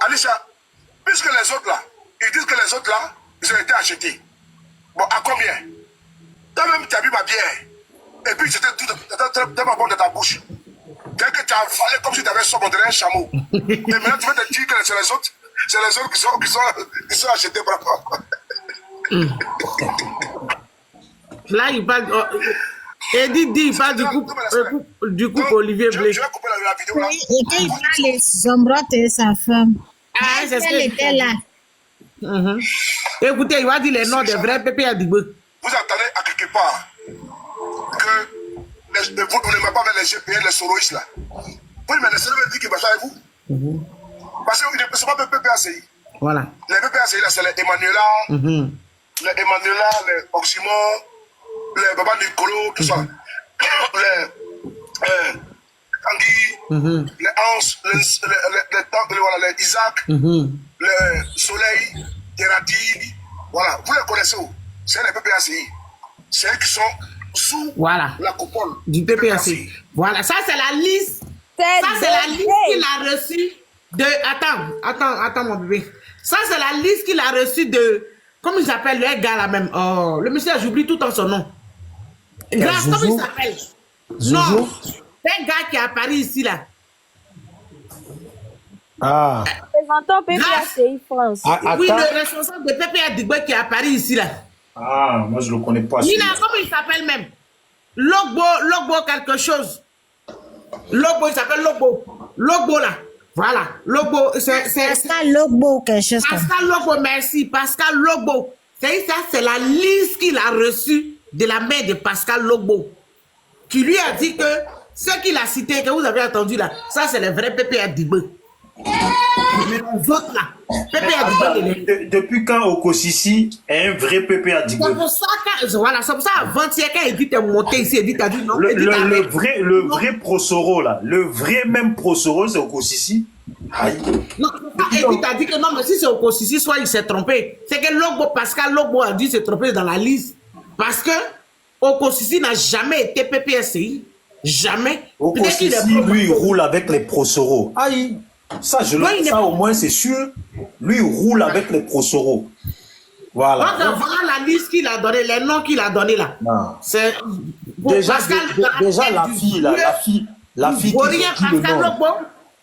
Anisha, puisque les autres là, ils disent que les autres là, ils ont été achetés. Bon, à combien? Toi-même, tu as bu ma bière. Et puis, c'était tout tellement bon dans ta bouche. Dès que tu as avalé comme si tu avais sombre derrière un chameau. Et maintenant, tu vas te dire que c'est les autres qui sont achetés par rapport. Là, il parle. Edith dit, il parle du couple Olivier Blé. Je vais couper la vidéo là. Et quand il parle les Zombrottes et sa femme. Ah, c'est ce Elle était là. Écoutez, il va dire les noms des vrais pépés à Digbo. Vous attendez à quelque part que vous ne m'avez pas avec les GPN, les soroïstes là. Vous me laissez me dire qu'il va faire avec vous. Parce que ce n'est pas PPACI. Voilà. Les PPACI là, c'est les Emmanuela, les Oxymore, les Baba Nicolo, tout ça. Les Tanguy, les Hans, les Isaac, les Soleil, les Radi. Voilà, vous les connaissez où? C'est les PPACI. C'est eux qui sont sous la coupole du PPACI. Voilà, ça c'est la liste. Ça c'est la liste qu'il a reçue de... Attends mon bébé. Ça c'est la liste qu'il a reçue de... Comment il s'appelle le gars là même? Oh, le monsieur, j'oublie tout en son nom. Grâce, comment il s'appelle? Non, c'est un gars qui est à Paris ici là. Ah. Représentant PPACI France. Oui, le responsable de PPA Digbo qui est à Paris ici là. Ah, moi je le connais pas. Nina, comment il s'appelle même? Logbo quelque chose. Logbo, il s'appelle Logbo. Logbo là. Voilà. Logbo, c'est Pascal Logbo, quelque chose comme ça. Pascal Logbo, merci. Pascal Logbo. C'est la liste qu'il a reçue de la main de Pascal Logbo. Qui lui a dit que ce qu'il a cité, que vous avez entendu là, ça c'est le vrai PPA Digbo. Mais les autres là, PPA Digbo. Depuis quand Okosisi est un vrai PPA Digbo? C'est pour ça que, voilà, c'est pour ça avant-hier quand Edith est monté ici, Edith a dit non. Le vrai Prosoro là, le vrai même Prosoro c'est Okosisi. Aïe. Non, Edith a dit que non, mais si c'est Okosisi, soit il s'est trompé. C'est que Logbo, Pascal Logbo a dit s'est trompé dans la liste. Parce que Okosisi n'a jamais été PPSI. Jamais. Okosisi, lui, il roule avec les Prosoro. Aïe. Ça, ça au moins, c'est sûr. Lui, il roule avec les Prosoro. Voilà. Donc, voilà la liste qu'il a donnée, les noms qu'il a donnés là. C'est déjà la fille, là, la fille vaurien, Pascal Logbo,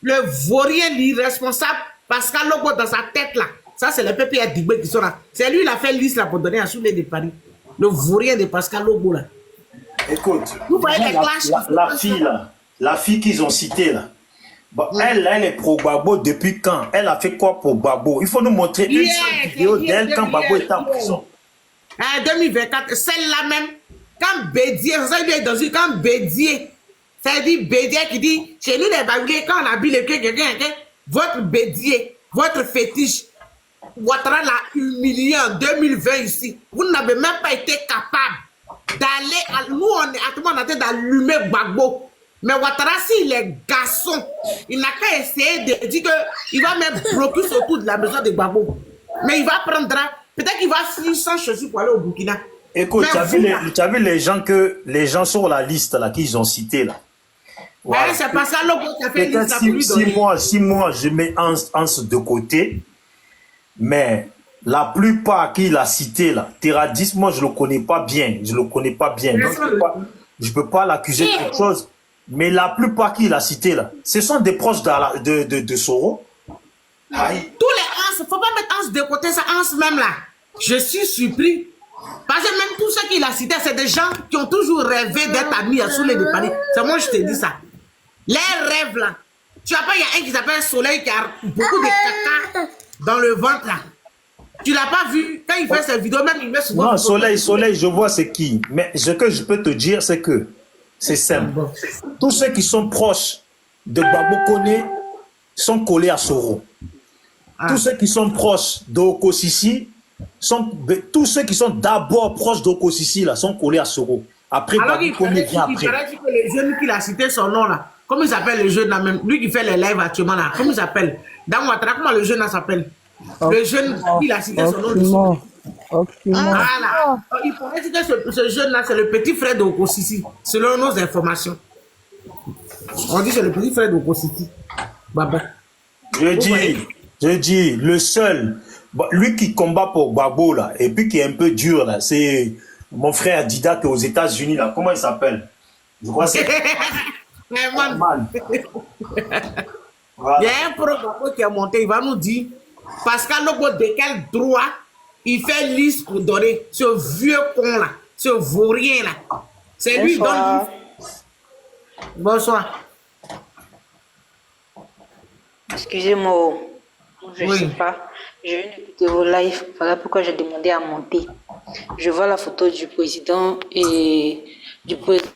le vaurien, l'irresponsable, Pascal Logbo dans sa tête là. Ça, c'est le PPA Digbo qui sont là. C'est lui qui a fait liste là pour donner à Soulé de Paris. Le vaurien de Pascal Logbo là. Écoute, vous voyez les clashs, la fille qu'ils ont citée là. Bon, elle est pro Gbagbo depuis quand? Elle a fait quoi pour Gbagbo? Il faut nous montrer une seule vidéo d'elle quand Gbagbo était en prison. En 2024, celle-là même, quand Bédier, quand Bédier, ça dit Bédier qui dit, chez nous les Baoulés, quand on habille quelqu'un, votre Bédier, votre fétiche, Ouattara l'a humilié en 2020 ici. Vous n'avez même pas été capable d'aller, nous on a été d'allumer Gbagbo. Mais Ouattara, s'il est garçon, il n'a qu'à essayer de dire qu'il va même bloquer autour de la maison de Gbagbo. Mais il va prendre, peut-être qu'il va finir sans chaussures pour aller au Burkina. Écoute, tu as vu les gens sur la liste là qu'ils ont cité là. Voilà. C'est pas ça Logbo qui a fait liste là pour lui donner. Si moi je mets Hans de côté, mais la plupart qu'il a cité là, Teradis, moi je le connais pas bien. Je le connais pas bien. Donc, je peux pas l'accuser de quelque chose. Mais la plupart qu'il a cité là, ce sont des proches de Soro. Aïe. Tous les Hans, faut pas mettre Hans de côté, ça Hans même là. Je suis surpris. Parce que même tous ceux qu'il a cités, c'est des gens qui ont toujours rêvé d'être amis à Soleil de Paris. C'est moi je te dis ça. Les rêves là. Tu vois pas, il y a un qui s'appelle Soleil qui a beaucoup de caca dans le ventre là. Tu l'as pas vu quand il fait ses vidéos, même il met souvent. Non, Soleil, je vois c'est qui. Mais ce que je peux te dire, c'est que c'est simple. Tous ceux qui sont proches de Gbagbo Koné sont collés à Soro. Tous ceux qui sont proches d'Okosisi tous ceux qui sont d'abord proches d'Okosisi là sont collés à Soro. Après, Gbagbo Koné vient après. Il paraît que les jeunes qu'il a cité son nom là. Comment il s'appelle le jeune là même? Lui qui fait les lives actuellement là. Comment il s'appelle? Dans Ouattara, comment le jeune là s'appelle? Le jeune, il a cité son nom. Voilà. Il paraît que ce jeune-là, c'est le petit frère d'Okosisi, selon nos informations. On dit que c'est le petit frère d'Okosisi. Baba. Je dis, Je dis, le seul, lui qui combat pour Gbagbo, là, et puis qui est un peu dur, là, c'est mon frère Dida qui est aux États-Unis, là. Comment il s'appelle? Je crois que c'est Mais man, mal. il Voilà. y a un pro qui est monté, il va nous dire, Pascal Lobo, de quel droit il fait liste pour donner ce vieux con là, ce vaurien là. C'est lui qui donne Bonsoir. liste. Bonsoir. Excusez-moi, je ne Oui. sais pas. Je viens d'écouter vos lives. Voilà pourquoi j'ai demandé à monter. Je vois la photo du président et du président.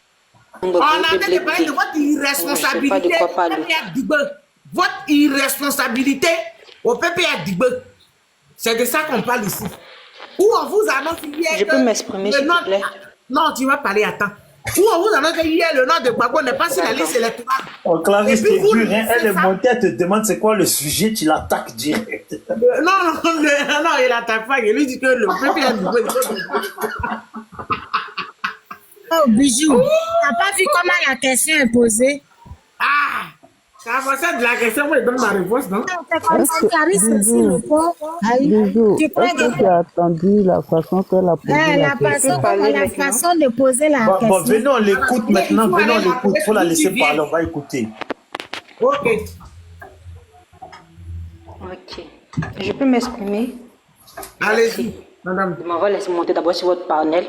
On a parlé de votre irresponsabilité. Je ne sais pas de quoi parler. Votre irresponsabilité au PPA Dibé. C'est de ça qu'on parle ici. Où on vous annonce hier. Je peux m'exprimer, s'il te plaît? Non, tu vas parler, attends. Où on vous annonce que hier, le nom de Gbagbo n'est pas sur la liste électorale. Oh, Clarisse, Et puis c'est vous, dur, hein. Elle est ça. montée, elle te demande c'est quoi le sujet, tu l'attaques direct. Non, il attaque pas. Il lui dit que le PPA Dibé. Oh, bijou. T'as pas vu comment la question est posée? Ah! C'est à ça de la question, moi, il donne ma réponse, non? Non, c'est comme ça, Clarisse aussi répond. Bisous, Tu prends est-ce que tu as attendu la façon qu'elle a posé la question? la façon de poser la Bon, question. venez, on l'écoute maintenant, venez, on l'écoute. Il faut la laisser parler, on va écouter. Ok. Ok. Je peux m'exprimer? Allez-y, madame. On va laisser monter d'abord sur votre panel.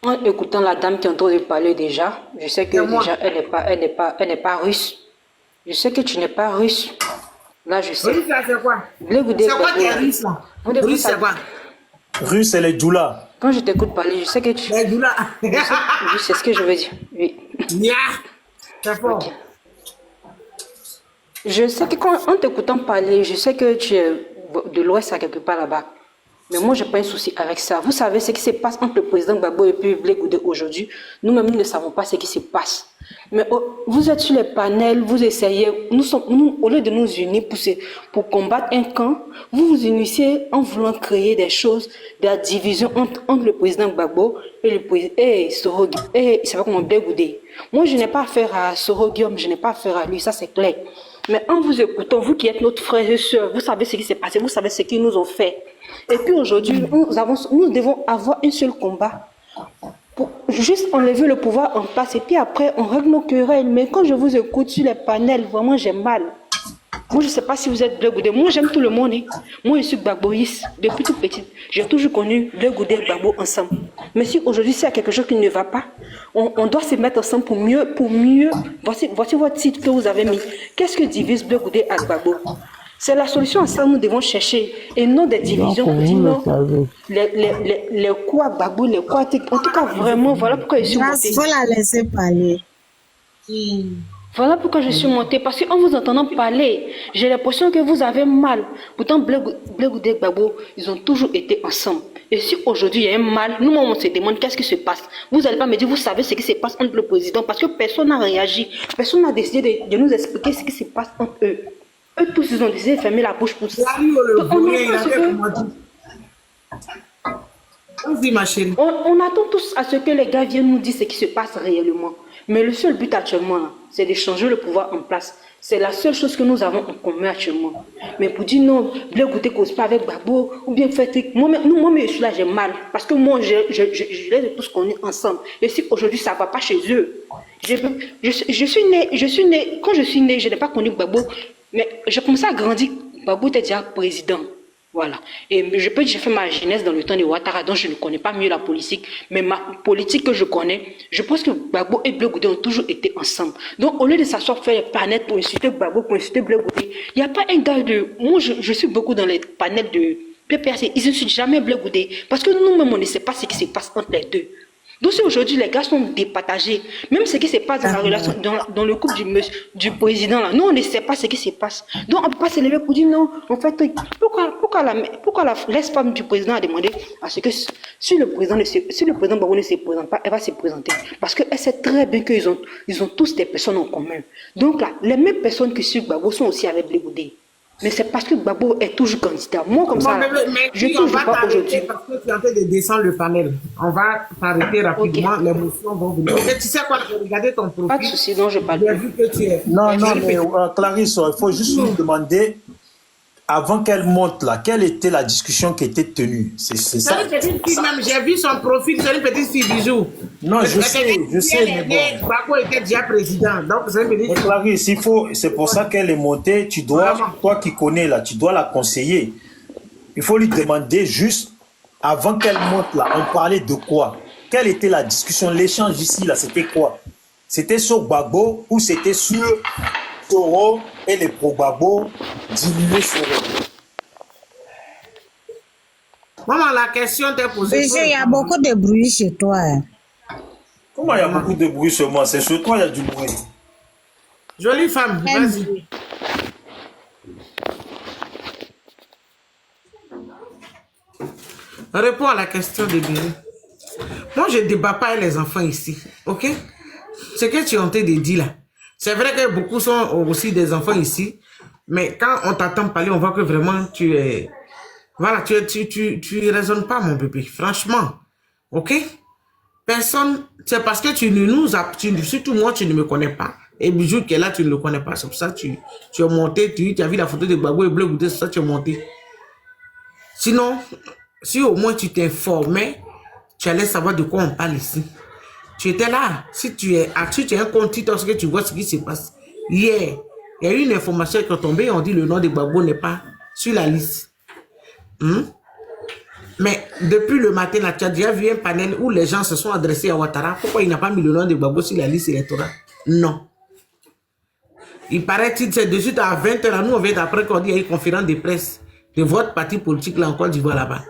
En écoutant la dame qui est en train de parler déjà, je sais que C'est moi. déjà elle n'est pas russe. Je sais que tu n'es pas russe. Là, je sais. Russe, là, c'est quoi? Blé-Goudé, C'est quoi qui est Gbagbo. russe, là? On devrait Russe, c'est savoir. quoi? Russe, elle est Djoula. Quand je t'écoute parler, je sais que tu... Les douleurs. Oui, c'est ce que je veux dire. Oui. Nya. C'est fort. Ok. Je sais que quand, en t'écoutant parler, je sais que tu es de l'Ouest à quelque part là-bas. Mais moi, je n'ai pas un souci avec ça. Vous savez ce qui se passe entre le président Gbagbo et puis Blé-Goudé aujourd'hui. Nous-mêmes, nous ne savons pas ce qui se passe. Mais vous êtes sur les panels, vous essayez, nous, au lieu de nous unir pour combattre un camp, vous vous unissez en voulant créer des choses, de la division entre le président Gbagbo et le président c'est pas comment Blé-Goudé. Moi, je n'ai pas affaire à Soro Guillaume, je n'ai pas affaire à lui, ça c'est clair. Mais en vous écoutant, vous qui êtes notre frère et soeur, vous savez ce qui s'est passé, vous savez ce qu'ils nous ont fait. Et puis aujourd'hui, nous devons avoir un seul combat pour juste enlever le pouvoir en place et puis après on règle nos querelles. Mais quand je vous écoute sur les panels, vraiment j'ai mal. Moi je ne sais pas si vous êtes Blé-Goudé, moi j'aime tout le monde. Hein. Moi je suis Gbagboïste depuis toute petite. J'ai toujours connu Blé-Goudé et Gbagbo ensemble. Mais si aujourd'hui s'il y a quelque chose qui ne va pas, on doit se mettre ensemble pour mieux. Voici votre titre que vous avez mis. Qu'est-ce que divise Blé-Goudé à Gbagbo? C'est la solution à ça que nous devons chercher et non des divisions. Donc, vous le savez. Les quoi Gbagbo, les quoi. En tout cas, vraiment, voilà pourquoi je suis montée. Il faut la laisser parler. Voilà pourquoi je suis montée. Parce qu'en vous entendant parler, j'ai l'impression que vous avez mal. Pourtant, Blé-Goudé et Gbagbo, ils ont toujours été ensemble. Et si aujourd'hui il y a un mal, nous on se demande qu'est-ce qui se passe. Vous n'allez pas me dire, vous savez ce qui se passe entre le président, parce que personne n'a réagi. Personne n'a décidé de nous expliquer ce qui se passe entre eux. Eux tous, ils ont décidé de fermer la bouche pour ça. On attend tous à ce que les gars viennent nous dire ce qui se passe réellement. Mais le seul but actuellement, c'est de changer le pouvoir en place. C'est la seule chose que nous avons en commun actuellement. Mais pour dire non, Blé-Goudé cause pas avec Gbagbo, ou bien faire truc. Moi, je suis là, j'ai mal. Parce que moi, je les ai tous connus ensemble. Et si aujourd'hui, ça ne va pas chez eux. Je suis né, quand je suis né, je n'ai pas connu Gbagbo. Mais j'ai commencé à grandir. Gbagbo était déjà président. Voilà. Et je peux dire, j'ai fait ma jeunesse dans le temps de Ouattara, donc je ne connais pas mieux la politique. Mais ma politique que je connais, je pense que Gbagbo et Blé-Goudé ont toujours été ensemble. Donc au lieu de s'asseoir faire les panels pour insulter Gbagbo, pour insulter Blé-Goudé, il n'y a pas un gars de... Moi, je suis beaucoup dans les panels de PPRC. Ils n'insultent jamais Blé-Goudé. Parce que nous-mêmes, on ne sait pas ce qui se passe entre les deux. Donc si aujourd'hui les gars sont départagés, même ce qui se passe dans la relation, dans le couple du président là, nous on ne sait pas ce qui se passe. Donc on ne peut pas se lever pour dire non, en fait, pourquoi l'ex-femme du président a demandé à ce que si le président Gbagbo ne se présente pas, elle va se présenter. Parce qu'elle sait très bien qu'ils ont tous des personnes en commun. Donc là, les mêmes personnes que sur Gbagbo sont aussi avec Blé-Goudé. Mais c'est parce que Gbagbo est toujours candidat. Moi, comme ça, je ne touche pas aujourd'hui. Parce que tu es en train de descendre le panel. On va t'arrêter rapidement. Okay. Les motions vont venir. Et tu sais quoi, je vais regarder ton profil. Pas de souci, non, je parle. J'ai vu que tu es. Non, mais Clarisse, il faut juste nous demander avant qu'elle monte là, quelle était la discussion qui était tenue? C'est ça. C'est une petite fille même, j'ai vu son profil, c'est une petite fille bijou. Non, je sais, mais bon. Bako était déjà président, donc c'est une petite Mais fille. Clarisse, c'est pour ça qu'elle est montée, tu dois, toi qui connais là, tu dois la conseiller. Il faut lui demander juste, avant qu'elle monte là, on parlait de quoi? Quelle était la discussion, l'échange ici là, c'était quoi? C'était sur Gbagbo ou c'était sur Toro et les pro-Gbagbo diminuer Soro? Maman, la question t'est posée. BG, il y a beaucoup de bruit chez toi. Hein. Comment il y a beaucoup de bruit sur moi? C'est sur toi, il y a du bruit. Jolie femme, vas-y. Réponds à la question de Billy. Moi, je ne débat pas avec les enfants ici, ok? Ce que tu es en train de dire là, c'est vrai que beaucoup sont aussi des enfants ici, mais quand on t'attend parler, on voit que vraiment tu es... Voilà, tu raisonnes pas, mon bébé, franchement, ok? Personne, c'est parce que tu ne nous as... surtout moi, tu ne me connais pas. Et Bijou qui est là, tu ne le connais pas. C'est pour ça que tu es monté, tu as vu la photo de Gbagbo et Bleu Goudé, c'est pour ça que tu es monté. Sinon, si au moins tu t'informais, tu allais savoir de quoi on parle ici. Tu étais là. Si tu es un compte TikTok, que tu vois ce qui se passe. Hier, il y a eu une information qui est tombée, on dit le nom de Gbagbo n'est pas sur la liste. Mais depuis le matin, là, tu as déjà vu un panel où les gens se sont adressés à Ouattara. Pourquoi il n'a pas mis le nom de Gbagbo sur la liste électorale? Non. Il paraît que c'est de suite à 20h. Nous, on vient d'après qu'on dit qu'il y a une conférence de presse de votre parti politique là en Côte d'Ivoire là-bas.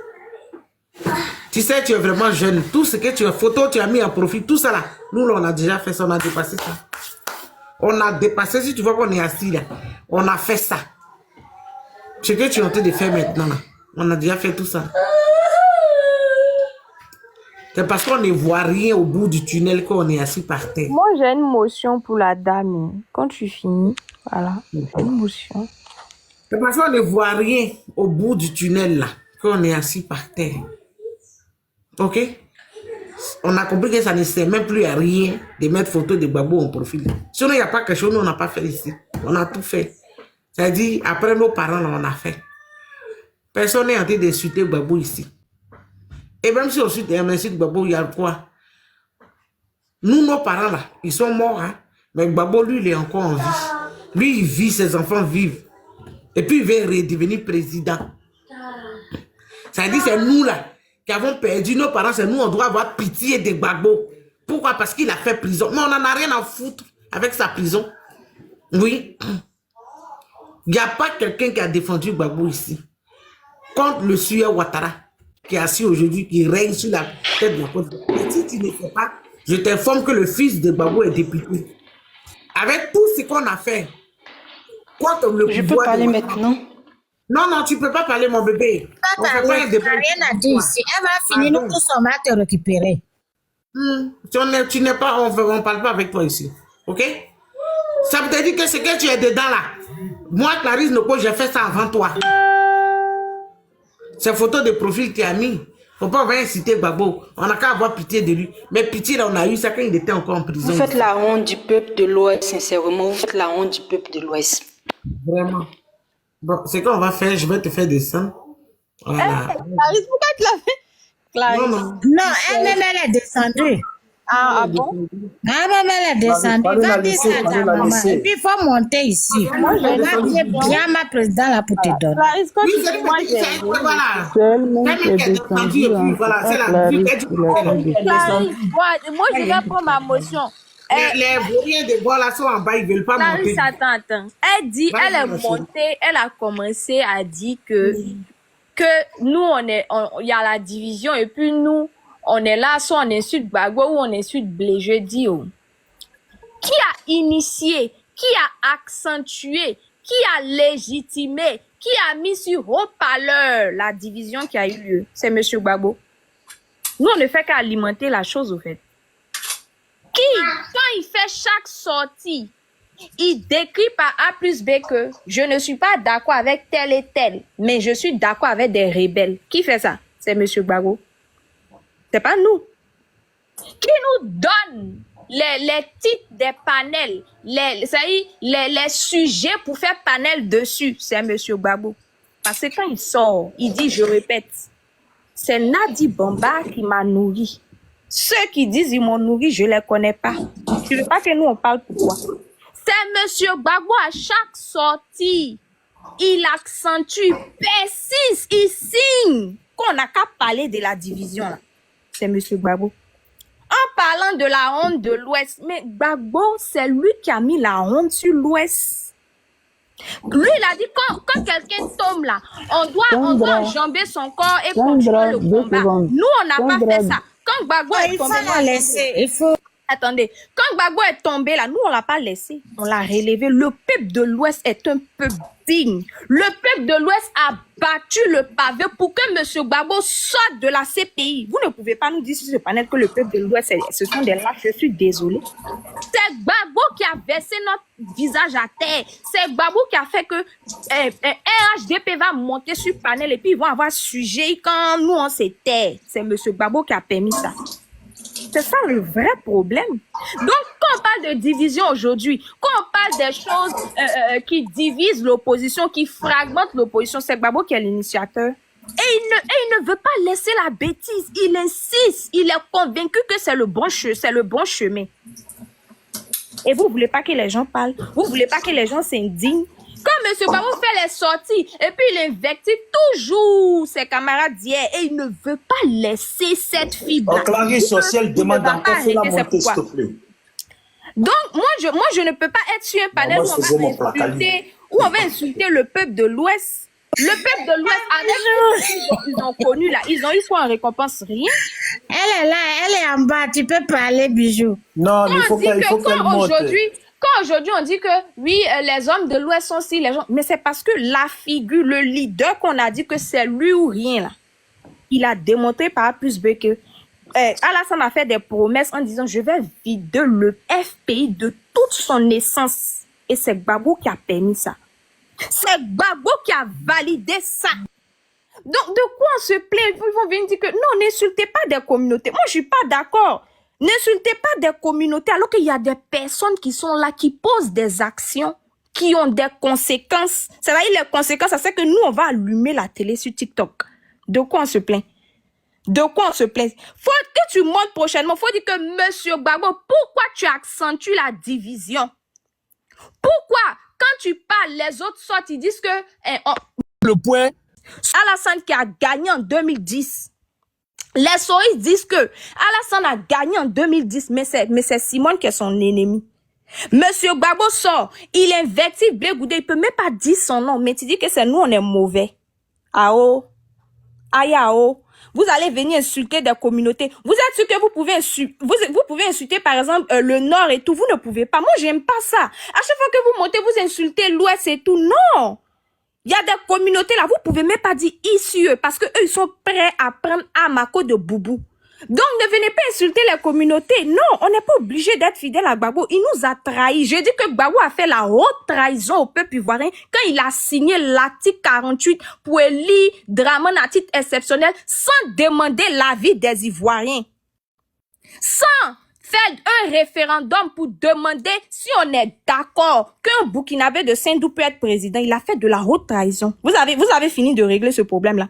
Tu sais, tu es vraiment jeune. Tout ce que tu as photo, tu as mis en profit, tout ça là. Nous, là, on a déjà fait ça, on a dépassé ça. On a dépassé, si tu vois qu'on est assis là, on a fait ça. Ce que tu es en train de faire maintenant là, on a déjà fait tout ça. C'est parce qu'on ne voit rien au bout du tunnel qu'on est assis par terre. Moi, j'ai une motion pour la dame. Quand tu finis, voilà, j'ai une motion. C'est parce qu'on ne voit rien au bout du tunnel là, qu'on est assis par terre. Ok? On a compris que ça ne sert même plus à rien de mettre photo de Gbagbo en profil. Sinon, il n'y a pas quelque chose qu'on n'a pas fait ici. On a tout fait. C'est-à-dire, après nos parents, là, on a fait. Personne n'est en train d'insulter Gbagbo ici. Et même si on insulte Gbagbo, il y a quoi? Nous, nos parents, là, ils sont morts. Hein? Mais Gbagbo, lui, il est encore en vie. Lui, il vit, ses enfants vivent. Et puis, il va redevenir président. Ça dit, c'est nous, là, qui avons perdu nos parents. C'est nous, on doit avoir pitié de Gbagbo. Pourquoi? Parce qu'il a fait prison. Mais on n'en a rien à foutre avec sa prison. Oui. Il n'y a pas quelqu'un qui a défendu Gbagbo ici. Contre le Suya Ouattara, qui est assis aujourd'hui, qui règne sur la tête de la Côte d'Ivoire. Et si tu ne sais pas, je t'informe que le fils de Gbagbo est député. Avec tout ce qu'on a fait, quoi comme le Je peux parler maintenant? Non, non, tu ne peux pas parler, mon bébé. Tu n'as rien à dire ici. Elle va finir, nous tous, on va te récupérer. Tu n'es pas, on ne parle pas avec toi ici. Ok? Ça veut dire que ce que tu es dedans là, moi, Clarisse Noko, j'ai fait ça avant toi. Ces photos de profil qu'il a mis, faut pas avoir incité Gbagbo. On n'a qu'à avoir pitié de lui. Mais pitié, là, on a eu ça quand il était encore en prison. Vous faites la honte du peuple de l'Ouest, sincèrement. Vous faites la honte du peuple de l'Ouest. Vraiment. Bon, c'est qu'on va faire, je vais te faire descendre. Voilà. Clarisse, pourquoi tu l'as fait? Clarisse. Non, non. Non, elle-même, elle est descendue. Ah bon? Elle-même, elle est descendue. Va dire ça à ta maman. Et puis, il faut monter ici. On va bien ma présidente là pour te donner. Clarisse, quand Oui, tu c'est dis, moi, j'ai... voilà. Seulement Même qui est qu'elle est descendue, et puis voilà, c'est la Clarisse, vie. Clarisse, moi, je vais prendre ma motion. Les vauriens de bois là sont en bas, ils ne veulent pas monter. Clarisse, attends. Elle dit, elle est montée, elle a commencé à dire que nous, il y a la division et puis nous, on est là, soit on insulte Gbagbo ou on insulte Blé. Je dis, oh. Qui a initié, qui a accentué, qui a légitimé, qui a mis sur haut-parleur la division qui a eu lieu? C'est M. Gbagbo. Nous, on ne fait qu'alimenter la chose, au fait. Qui, quand il fait chaque sortie, il décrit par A plus B que je ne suis pas d'accord avec tel et tel, mais je suis d'accord avec des rebelles. Qui fait ça? C'est M. Gbagbo. C'est pas nous. Qui nous donne les titres des panels, les sujets pour faire panel dessus? C'est M. Gbagbo. Parce que quand il sort, il dit, je répète, c'est Nadi Bamba qui m'a nourri. Ceux qui disent ils m'ont nourri, je les connais pas. Tu veux pas que nous on parle pourquoi? C'est Monsieur Gbagbo à chaque sortie, il accentue, persiste, il signe qu'on n'a qu'à parler de la division là. C'est Monsieur Gbagbo. En parlant de la honte de l'Ouest, mais Gbagbo, c'est lui qui a mis la honte sur l'Ouest. Lui, il a dit quand quelqu'un tombe là, on doit enjamber son corps et continuer le combat. Nous, on n'a pas fait ça. Quand Gbagbo est tombé, il faut... Attendez, quand Gbagbo est tombé là, nous on l'a pas laissé, on l'a relevé. Le peuple de l'Ouest est un peuple digne. Le peuple de l'Ouest a battu le pavé pour que M. Gbagbo sorte de la CPI. Vous ne pouvez pas nous dire sur ce panel que le peuple de l'Ouest, ce sont des lâches. Je suis désolée. C'est Gbagbo qui a versé notre visage à terre. C'est Gbagbo qui a fait que RHDP va monter sur panel et puis ils vont avoir sujet quand nous on s'était. C'est M. Gbagbo qui a permis ça. C'est ça le vrai problème. Donc, quand on parle de division aujourd'hui, quand on parle des choses qui divisent l'opposition, qui fragmentent l'opposition, c'est Gbagbo qui est l'initiateur. Et il ne veut pas laisser la bêtise. Il insiste. Il est convaincu que c'est le bon chemin. Et vous voulez pas que les gens parlent. Vous voulez pas que les gens s'indignent. Quand M. Gbagbo fait les sorties, et puis il invective toujours ses camarades d'hier, et il ne veut pas laisser cette fibre. Clarisse Social demande encore de la montée, s'il te plaît. Donc, moi, je ne peux pas être sur un panel où on va insulter le peuple de l'Ouest. Le peuple de l'Ouest, avec ils ont connu là, ils ont eu quoi en récompense? Rien. Elle est là, elle est en bas, tu peux parler, Bijou. Non, mais il faut qu'elle monte. Quand aujourd'hui on dit que oui, les hommes de l'Ouest sont si les gens, mais c'est parce que la figure, le leader qu'on a dit que c'est lui ou rien là, il a démontré par A plus B que Alassane a fait des promesses en disant je vais vider le FPI de toute son essence et c'est Gbagbo qui a permis ça. C'est Gbagbo qui a validé ça. Donc de quoi on se plaint? Ils vont venir dire que non, n'insultez pas des communautés. Moi je suis pas d'accord. N'insultez pas des communautés alors qu'il y a des personnes qui sont là, qui posent des actions, qui ont des conséquences. C'est-à-dire les conséquences, c'est que nous, on va allumer la télé sur TikTok. De quoi on se plaint? De quoi on se plaint? Faut que tu montes prochainement. Faut dire que Monsieur Gbagbo, pourquoi tu accentues la division? Pourquoi? Quand tu parles, les autres sortent, ils disent que... Le point... Alassane qui a gagné en 2010... Les souris disent que Alassane a gagné en 2010, mais c'est Simone qui est son ennemi. Monsieur Gbagbo sort, il invective Blé Goudé, il peut même pas dire son nom, mais tu dis que c'est nous, on est mauvais. Ao, Ayao, vous allez venir insulter des communautés. Vous êtes sûr que vous pouvez insulter, par exemple, le Nord et tout, vous ne pouvez pas. Moi, j'aime pas ça. À chaque fois que vous montez, vous insultez l'Ouest et tout. Non! Il y a des communautés là, vous pouvez même pas dire ici parce que eux ils sont prêts à prendre Amako de Boubou. Donc ne venez pas insulter les communautés. Non, on n'est pas obligé d'être fidèle à Gbagbo. Il nous a trahis. J'ai dit que Gbagbo a fait la haute trahison au peuple ivoirien quand il a signé l'article 48 pour élire Dramane à titre exceptionnel sans demander l'avis des Ivoiriens. Sans faire un référendum pour demander si on est d'accord qu'un Burkinabé de Saint-Dou peut être président. Il a fait de la haute trahison. Vous avez fini de régler ce problème-là.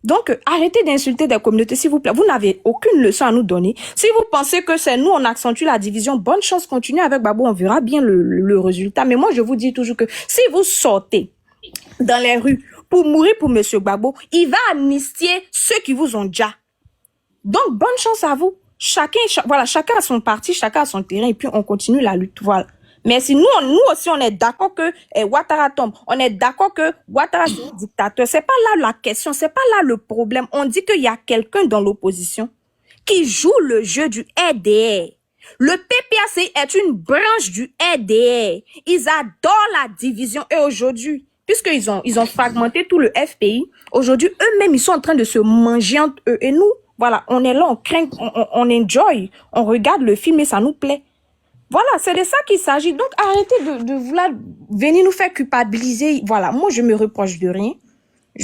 Donc, arrêtez d'insulter des communautés, s'il vous plaît. Vous n'avez aucune leçon à nous donner. Si vous pensez que c'est nous, on accentue la division, bonne chance, continuez avec Gbagbo, on verra bien le résultat. Mais moi, je vous dis toujours que si vous sortez dans les rues pour mourir pour M. Gbagbo, il va amnistier ceux qui vous ont déjà. Donc, bonne chance à vous. Chacun a son parti, chacun a son terrain, et puis on continue la lutte. Voilà. Mais si nous aussi, on est d'accord que Ouattara tombe, on est d'accord que Ouattara c'est un dictateur, c'est pas là la question, c'est pas là le problème. On dit qu'il y a quelqu'un dans l'opposition qui joue le jeu du RDR. Le PPAC est une branche du RDR. Ils adorent la division. Et aujourd'hui, puisqu'ils ont fragmenté tout le FPI, aujourd'hui, eux-mêmes, ils sont en train de se manger entre eux. Et nous, voilà, on est là, on craint, on enjoy, on regarde le film et ça nous plaît. Voilà, c'est de ça qu'il s'agit. Donc, arrêtez de vouloir venir nous faire culpabiliser. Voilà, moi, je me reproche de rien.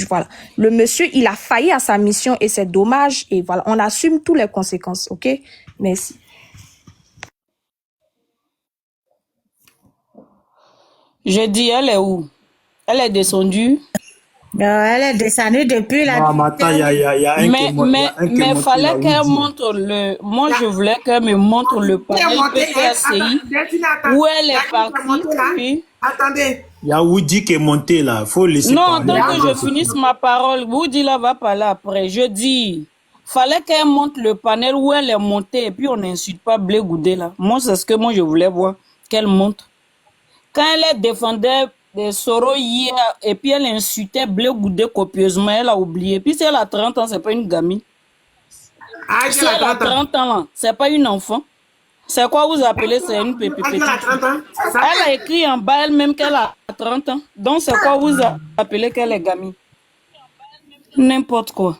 Voilà, le monsieur, il a failli à sa mission et c'est dommage. Et voilà, on assume toutes les conséquences, ok? Merci. Je dis, elle est où? Elle est descendue. Elle est descendue depuis la... Non, mais attends, il y a un qui est monté. Mais fallait qu'elle montre le... Moi, je voulais qu'elle me montre le panel PCACI où elle est partie. Puis... Attendez. Il y a Woody qui est monté là. Il faut laisser non, parler. tant que je finisse ma parole, Woody là va parler après. Je dis, fallait qu'elle montre le panel où elle est montée et puis on n'insulte pas Blé Goudé là. Moi, c'est ce que moi je voulais voir, qu'elle montre. Quand elle défendait Soro hier et puis elle insultait Blé Goudé copieusement, elle a oublié. Puis si elle a 30 ans, c'est pas une gamine. Si elle a 30 ans là, c'est pas une enfant. C'est quoi vous appelez, c'est une petite. Elle a écrit en bas elle-même qu'elle a 30 ans. Donc c'est quoi vous appelez qu'elle est gamine? N'importe quoi.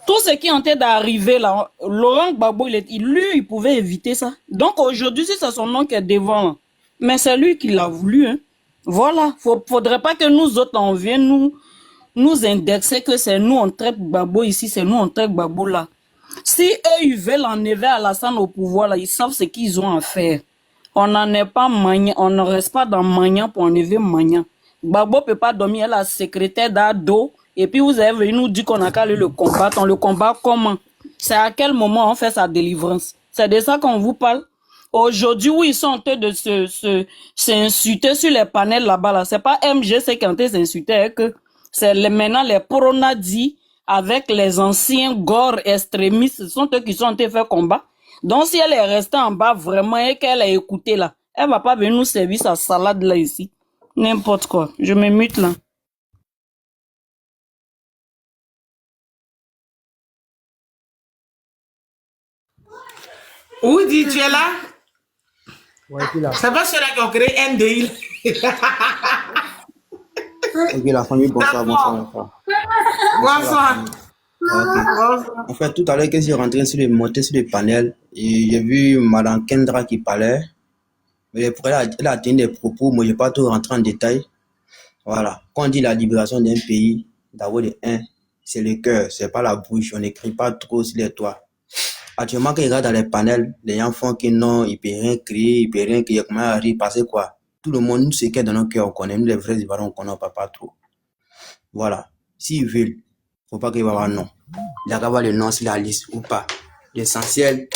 Tout ce qui est en train d'arriver là, Laurent Gbagbo, il pouvait éviter ça. Donc aujourd'hui, si c'est son nom qui est devant, mais c'est lui qui l'a voulu. Hein. Voilà. Faudrait pas que nous autres, on vienne nous indexer que c'est nous, on traite Gbagbo ici, c'est nous, on traite Gbagbo là. Si eux, ils veulent enlever Alassane au pouvoir, là, ils savent ce qu'ils ont à faire. On n'en est pas Magnan, on ne reste pas dans Magnan pour enlever Magnan. Gbagbo peut pas dormir, elle a secrétaire d'ado, et puis vous avez venu nous dire qu'on a qu'à aller le combattre. On le combat comment? C'est à quel moment on fait sa délivrance? C'est de ça qu'on vous parle. Aujourd'hui, où ils sont en train de s'insulter sur les panels là-bas, là. C'est pas MGC qui est en train de s'insulter, que c'est maintenant les Pronadi avec les anciens gore extrémistes, ce sont eux qui sont en train de faire combat. Donc, si elle est restée en bas vraiment et qu'elle a écouté là, elle va pas venir nous servir sa salade là ici. N'importe quoi. Je me mute là. Woody, tu es là? Ouais, puis là. C'est pas ceux-là qui ont créé NDI. Ok, la famille, bonsoir, bonsoir. Bonsoir. Okay. En fait, tout à l'heure, quand je suis rentré monter sur le panel, j'ai vu Madame Kendra qui parlait. Mais pour elle a tenu des propos, moi, je ne vais pas tout rentrer en détail. Voilà. Quand on dit la libération d'un pays, d'abord, c'est le cœur, c'est pas la bouche. On n'écrit pas trop sur les toits. Actuellement, quand ils regardent dans les panels, les gens font que non, ils ne peuvent rien crier, ils ne peuvent rien crier. Comment arrive, parce que quoi? Tout le monde, nous, ce qu'il y a dans nos cœurs, on connaît. Nous, les vrais Ivoiriens, on connaît pas trop. Voilà. S'ils veulent, il ne faut pas qu'il y ait un nom. Il y a qu'à avoir le nom sur la liste ou pas. L'essentiel,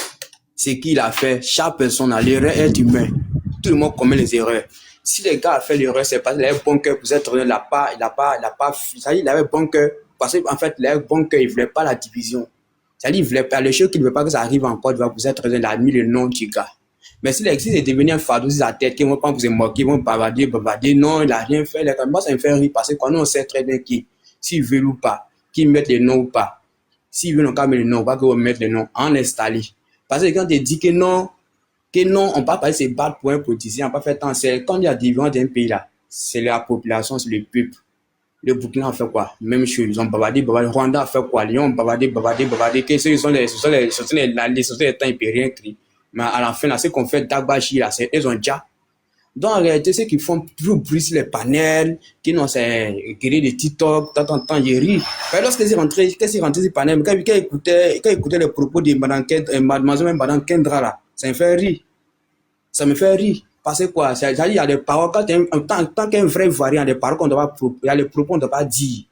c'est qu'il a fait. Chaque personne a l'erreur est humaine. Tout le monde commet les erreurs. Si le gars a fait l'erreur, c'est parce qu'il avait bon cœur. Vous êtes il n'a pas, ça dit, il avait bon cœur. Parce qu'en fait, il avait bon cœur, il ne voulait pas la division. C'est-à-dire, il voulait pas, le chose qu'il ne veut pas que ça arrive encore, vous êtes il a mis le nom du gars. Mais si l'exercice est devenu un fardeau sur sa tête, qu'ils vont pas vous moquer, ils vont bavarder, non, il n'a rien fait. Moi, ça me fait rire parce que quand nous, on sait très bien qui, s'ils veulent ou pas, qui mettent les noms ou pas. S'ils veulent, on va mettre le nom, pas qu'on mette le nom en installé. Parce que quand tu dis que non, on ne peut pas se battre pour un politicien, on ne peut pas faire tant. C'est quand il y a division d'un pays là, c'est la population, c'est le peuple. Le Burkina a fait quoi? Même chose, ils ont bavardé. Le Rwanda a fait quoi? Ils ont bavardé. Que ce sont les temps, ils ne peuvent rien crier. Mais à la fin, là, ce qu'on fait d'Agbachi, là, c'est ils ont déjà. Donc, en réalité, ceux qui font plus bruit sur les panels, qui n'ont c'est grillé de TikTok, tant, ils rient. Lorsque c'est rentré sur les panels, quand ils écoutaient les propos de Madame Kendra, là, ça me fait rire. Ça me fait rire. Parce que quoi, c'est-à-dire, il y a des paroles, tant qu'un vrai variant, des paroles il y a les propos qu'on ne doit pas dire.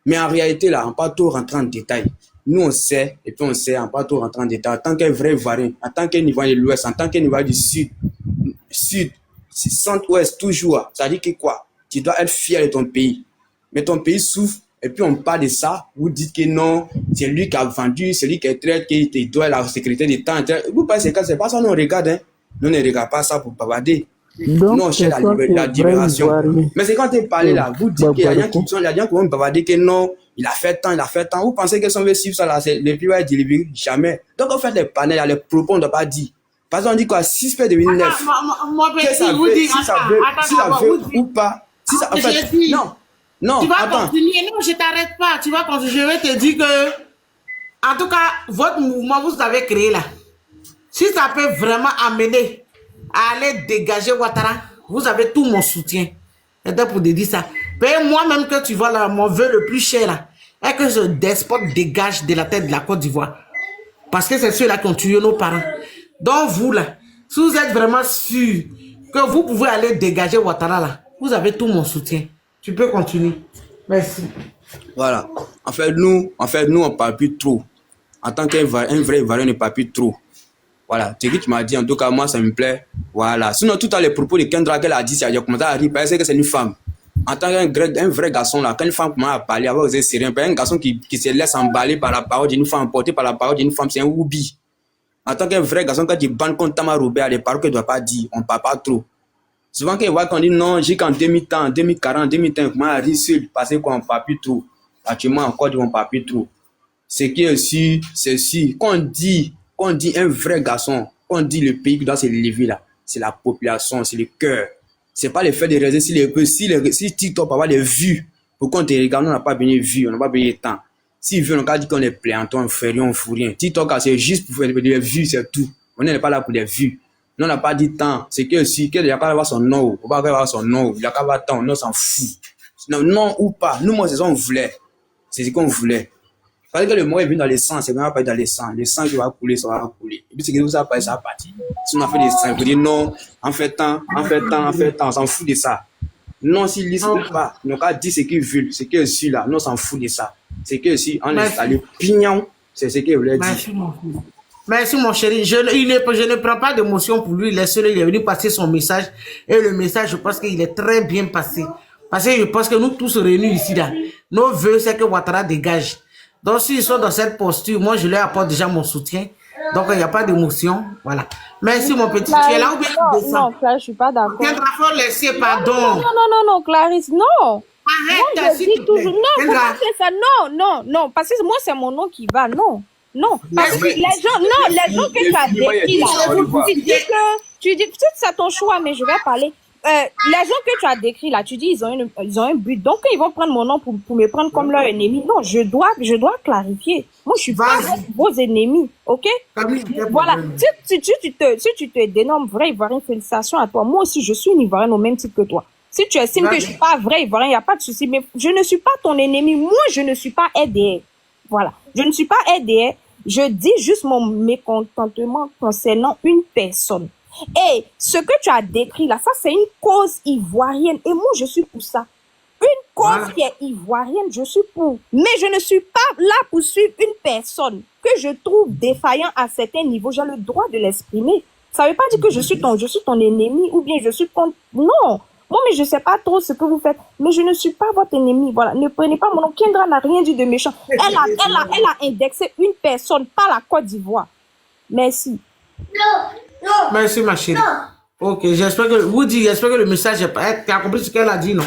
Mais en réalité, là, on ne peut pas tout rentrer en détail. Nous, on sait, et puis on sait, on ne peut pas tout rentrer en détail. En tant qu'un vrai variant, en tant qu'un niveau de l'Ouest, en tant qu'un niveau du Sud, Centre-Ouest, toujours. Ça dit que quoi? Tu dois être fier de ton pays. Mais ton pays souffre, et puis on parle de ça, vous dites que non, c'est lui qui a vendu, c'est lui qui est traité, qui doit la sécurité d'État. Vous pensez que c'est pas ça, nous on regarde, hein? Nous ne regardons pas ça pour bavarder. Nous on cherche la libération. Mais c'est quand tu parles là, vous dites qu'il y a des gens qui vont bavarder que non, il a fait tant. Vous pensez que si on veut suivre ça là, les plus va être délivré? Jamais. Donc on fait les panels, les propos, on ne doit pas dire. Parce qu'on dit quoi, 6 peut devenir 9. Si ça veut ou pas. Si ça, en fait, non, tu vas attends. continuer. Non, je t'arrête pas. Tu vas continuer. Je vais te dire que, en tout cas, votre mouvement, vous avez créé là. Si ça peut vraiment amener à aller dégager Ouattara, vous avez tout mon soutien. C'était pour te dire ça. Mais moi-même que tu vois là, mon vœu le plus cher là, est que ce despote dégage de la tête de la Côte d'Ivoire. Parce que c'est ceux-là qui ont tué nos parents. Donc vous là, si vous êtes vraiment sûr que vous pouvez aller dégager Ouattara là, vous avez tout mon soutien. Tu peux continuer. Merci. Voilà. En fait, nous, on ne parle plus trop. En tant qu'un vrai Ivoirien, on ne parle plus trop. Voilà. Ce que tu m'as dit, en tout cas, moi, ça me plaît. Voilà. Sinon, tout à les propos de Kendra qu'elle a dit, j'ai commencé à rire parce que c'est une femme. En tant qu'un vrai garçon, là, quand une femme commence à parler, à vous c'est rien. Un garçon qui se laisse emballer par la parole d'une femme, emporter par la parole d'une femme, c'est un oubi. En tant qu'un vrai garçon, quand tu bandes contre Tama Robert, les paroles qu'elle ne doit pas dire, on ne parle pas trop. Souvent, quand on dit non, j'ai qu'en 2000 ans, 2040, 2030, comment à rire seul, parce qu'on ne parle plus trop. Actuellement, encore, on ne parle plus trop. Ce qui est sûr, c'est sûr. Quand on dit un vrai garçon, quand on dit le pays qui doit se lever là, c'est la population, c'est le cœur. C'est pas le fait de réaliser si TikTok peut avoir des vues. Pourquoi on te regarde, on n'a pas bien vu, on n'a pas bien de temps. S'il veut, on a dit qu'on est plaignant, on fait rien, on fout rien. TikTok, c'est juste pour faire des vues, c'est tout. On n'est pas là pour des vues. Nous, on n'a pas dit tant. C'est que si, qu'il n'y a qu'à avoir son nom, on va avoir son nom, il n'y a qu'à avoir tant, on s'en fout. Non ou pas. Nous, moi, c'est ça qu'on voulait. C'est ce qu'on voulait. Parce que le mot est venu dans les sangs, c'est même pas dans les sangs. Le sang qui va couler, ça va couler. Et puis, c'est que ça va partir. Si on a fait des sangs, on dit non, en fait tant, on s'en fout de ça. Non, s'ils lisent pas, on n'a dit ce qu'ils veulent, ce qu'ils sont là, nous, on s'en fout de ça. C'est que si on installe le pignon, c'est ce qu'ils voulaient dire. Merci mon chéri. Je ne prends pas d'émotion pour lui. Il est seul, il est venu passer son message. Et le message, je pense qu'il est très bien passé. Parce que je pense que nous tous réunis ici, là, nos vœux, c'est que Ouattara dégage. Donc, s'ils sont dans cette posture, moi, je leur apporte déjà mon soutien. Donc, il n'y a pas d'émotion. Voilà. Merci, mon petit. Tu es là ou bien tu descends? Non, Clarisse, je suis pas d'accord. Kendra, faut laisser, pardon. Non, Clarisse, non. Arrête, moi, je dis toujours, non, Kendra. comment c'est ça? Non, parce que moi, c'est mon nom qui va, non. Parce que les gens que tu as décrits là, tu dis, peut-être c'est ton choix, mais je vais parler. Les gens que tu as décrits là, tu dis ils ont un but, donc ils vont prendre mon nom pour me prendre comme leur ennemi. Non, je dois clarifier. Moi, je suis pas vos ennemis, ok? Voilà. Si tu te dénommes vrai Ivoirien, félicitations à toi. Moi aussi, je suis une Ivoirienne au même titre que toi. Si tu estimes que je suis pas vrai Ivoirien, il n'y a pas de souci, mais je ne suis pas ton ennemi. Moi, je ne suis pas RDR. Voilà. Je ne suis pas RDR. Je dis juste mon mécontentement concernant une personne. Et ce que tu as décrit là, ça c'est une cause ivoirienne. Et moi, je suis pour ça. Une cause qui est ivoirienne, je suis pour. Mais je ne suis pas là pour suivre une personne que je trouve défaillant à certains niveaux. J'ai le droit de l'exprimer. Ça ne veut pas dire que je suis ton ennemi ou bien je suis contre... Non. Moi, mais je ne sais pas trop ce que vous faites. Mais je ne suis pas votre ennemi. Voilà. Ne prenez pas mon nom. Kendra n'a rien dit de méchant. Elle a indexé une personne, pas la Côte d'Ivoire. Merci. Merci, ma chérie. Ok, j'espère que... Woody, j'espère que le message est pas... Tu as compris ce qu'elle a dit, non?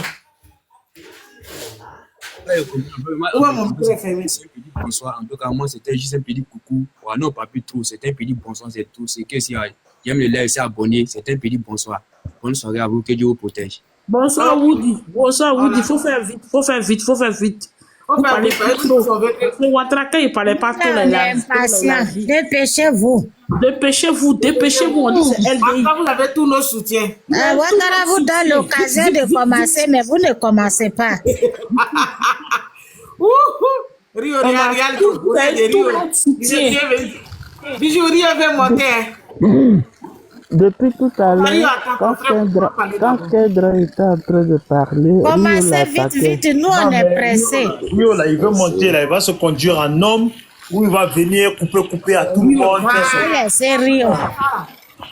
Bonsoir. En tout cas, moi, c'était juste un petit coucou. Ouais, non, pas plus trop. C'était un petit bonsoir, c'est tout. C'est que si j'aime le live, c'est abonné. C'était un petit bonsoir. Bonne soirée à vous. Que Dieu vous protège. Bonsoir, Woody. Faut faire vite. Vous parlez pas trop. Le Ouattara, il parlait pas trop. On est impatient. Dépêchez-vous. On dit c'est LDI. Après, vous avez tous nos soutiens. Ouattara vous donne l'occasion de commencer, mais vous ne commencez pas. Rio, Bijou, Rio veut monter. Depuis tout à l'heure, quand Kendra était en train de parler, Commencez vite, nous on est pressés. Rio, là, il veut monter, là, il va se conduire en homme, où il va venir couper à tout le monde. C'est Rio.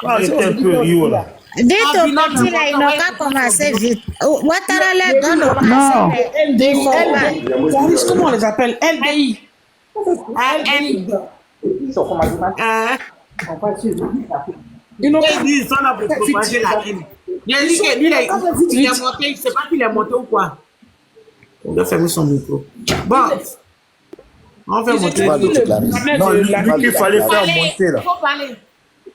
Arrêtez un peu, Rio, là. Dites au petit là, il n'a qu'à commencer vite. Ouattara leur donne l'occasion. LDI. Comment on les appelle? LDI. Ils n'ont pas dit ça là pour propager la haine. Il a dit que lui, il est monté, il ne sait pas qu'il est monté ou quoi. On doit fermer son micro. Bon. On fait monter. Non, lui qu'il fallait faire monter là. Il faut parler.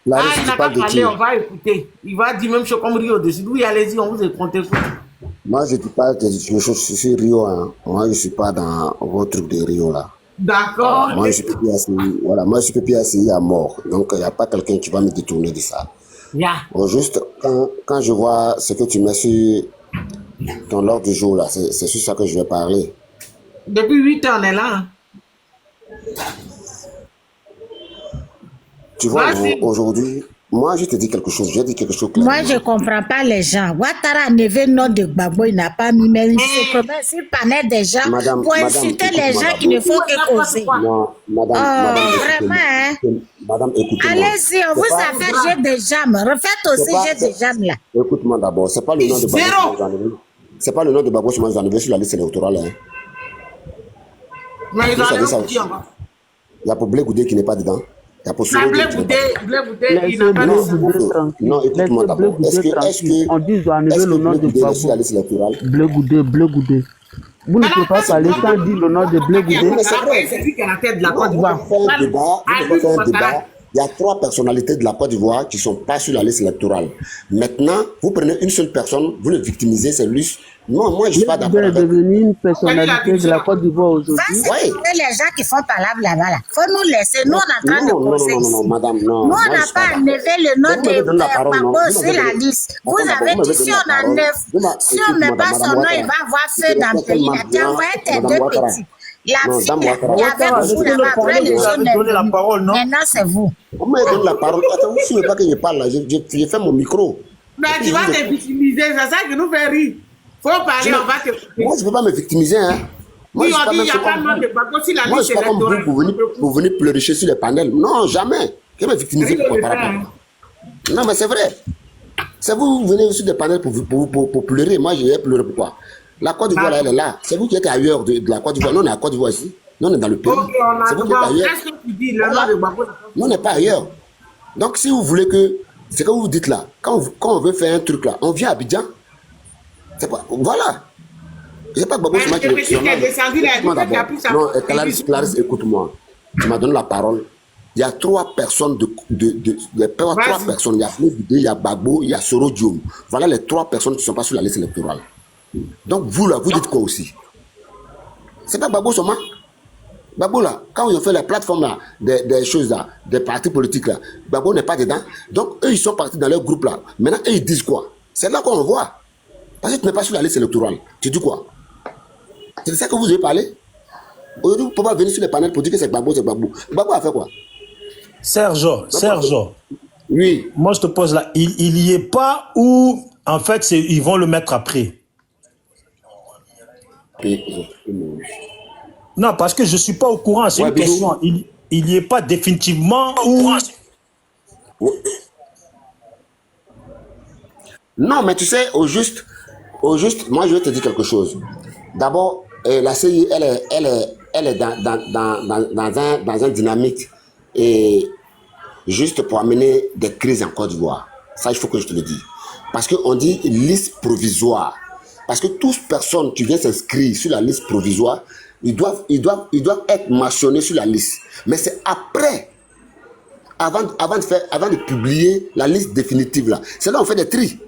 Il n'a pas parlé, on va écouter. Il va dire même chose comme Rio dessus. Oui, allez-y, on vous écoute. Moi, je ne dis pas que je suis Rio. Hein. Moi, je ne suis pas dans votre truc de Rio là. D'accord. Moi, je suis plus assis à mort. Donc, il n'y a pas quelqu'un qui va me détourner de ça. Bon, juste, quand je vois ce que tu mets sur ton ordre du jour, là, c'est sur ça que je vais parler. Depuis 8 ans, on est là. Tu vois, aujourd'hui, Moi, je te dis quelque chose. Je dis quelque chose clairement. Moi, je ne comprends pas les gens. Ouattara nevé nom de Gbagbo, il n'a pas mis, mais il se promène sur le panel des gens pour insulter les gens qui ne font que causer. Non, vraiment, hein? Madame, écoutez-moi. Allez-y, on vous a fait j'ai des jambes. Refaites aussi j'ai des jambes là. Écoute-moi d'abord, c'est pas le nom de Gbagbo. C'est pas le nom de Gbagbo que j'en ai vu sur la liste électorale. Hein. Mais ils ont il y a pour Blé Goudé qui n'est pas dedans. Il y a pour Blé Goudé, il n'a pas de... Non, écoute-moi d'abord. Est-ce que on dit qu'ils ont enlevé le nom de Gbagbo? Blé Goudé. Vous ne pouvez pas parler sans dire le nom de Blé Goudé. C'est lui qui est à la tête de la Côte d'Ivoire. Il y a 3 personnalités de la Côte d'Ivoire qui ne sont pas sur la liste électorale. Maintenant, vous prenez une seule personne, vous le victimisez, c'est lui. Non, moi, je ne suis pas d'accord. Il est devenu une personnalité de la Côte d'Ivoire aujourd'hui. C'est les gens qui font palabre là-bas. Il faut nous laisser. Nous, on est en train de causer ici. Non, madame, non. Nous, on n'a pas enlevé le nom de Gbagbo sur la liste. Vous avez dit si on enlève, si on ne met pas son nom, il va avoir feu dans le pays. Tu as envoyé tes 2 petits. La fille, il y avait vous là-bas, après les jeunes. Maintenant, c'est vous. On m'a donné la parole. Attends, vous ne savez pas que je parle là. J'ai fait mon micro. Mais tu vas te victimiser, c'est ça qui nous fait rire. Faut parler, on va te... Moi, je ne peux pas me victimiser. Hein. Moi, oui, on dit, il n'y a pas de nom de Gbagbo sur la liste. Moi, je ne suis pas comme vous pour venir pleurer sur les panels. Non, jamais. Je vais me victimiser par rapport. Non, mais c'est vrai. C'est vous venez sur des panels pour pleurer. Moi, je vais pleurer pourquoi? La Côte d'Ivoire, elle est là. C'est vous qui êtes ailleurs de la Côte d'Ivoire. Nous, on est à Côte d'Ivoire ici. Nous, on est dans le pays. C'est vous qui êtes ailleurs. Qu'est-ce que tu dis, le nom de Gbagbo? Nous, on n'est pas ailleurs. Donc, si vous voulez que... C'est que vous dites là. Quand on veut faire un truc là, on vient à Abidjan. C'est pas... Voilà. Je sais pas Gbagbo qui est descendu là. Non, Clarisse, écoute-moi. Tu m'as donné la parole. Il y a 3 personnes trois personnes. Il y a Blé Goudé, il y a Gbagbo, il y a Soro Diom. Voilà les 3 personnes qui ne sont pas sur la liste électorale. Donc vous là, vous dites quoi aussi? C'est pas Gbagbo seulement. Gbagbo là, quand ils ont fait la plateforme là, des choses là, des partis politiques là, Gbagbo n'est pas dedans. Donc eux ils sont partis dans leur groupe là. Maintenant eux ils disent quoi? C'est là qu'on voit. Parce que tu n'es pas sur la liste électorale. Tu dis quoi? C'est de ça que vous avez parlé? Aujourd'hui vous ne pouvez pas venir sur les panels pour dire que c'est Gbagbo, c'est Gbagbo. Gbagbo a fait quoi? Serge, oui. Moi je te pose là, il y est pas ou en fait ils vont le mettre après? Non, parce que je ne suis pas au courant, c'est une question. Il n'y est pas définitivement ou... Non, mais tu sais, au juste, moi je vais te dire quelque chose. D'abord, la CI, elle est dans un dynamique et juste pour amener des crises en Côte d'Ivoire. Ça, il faut que je te le dise. Parce qu'on dit liste provisoire. Parce que toutes personnes qui viennent s'inscrire sur la liste provisoire, ils doivent être mentionnés sur la liste. Mais c'est après, avant de publier la liste définitive là. C'est là qu'on fait des tris.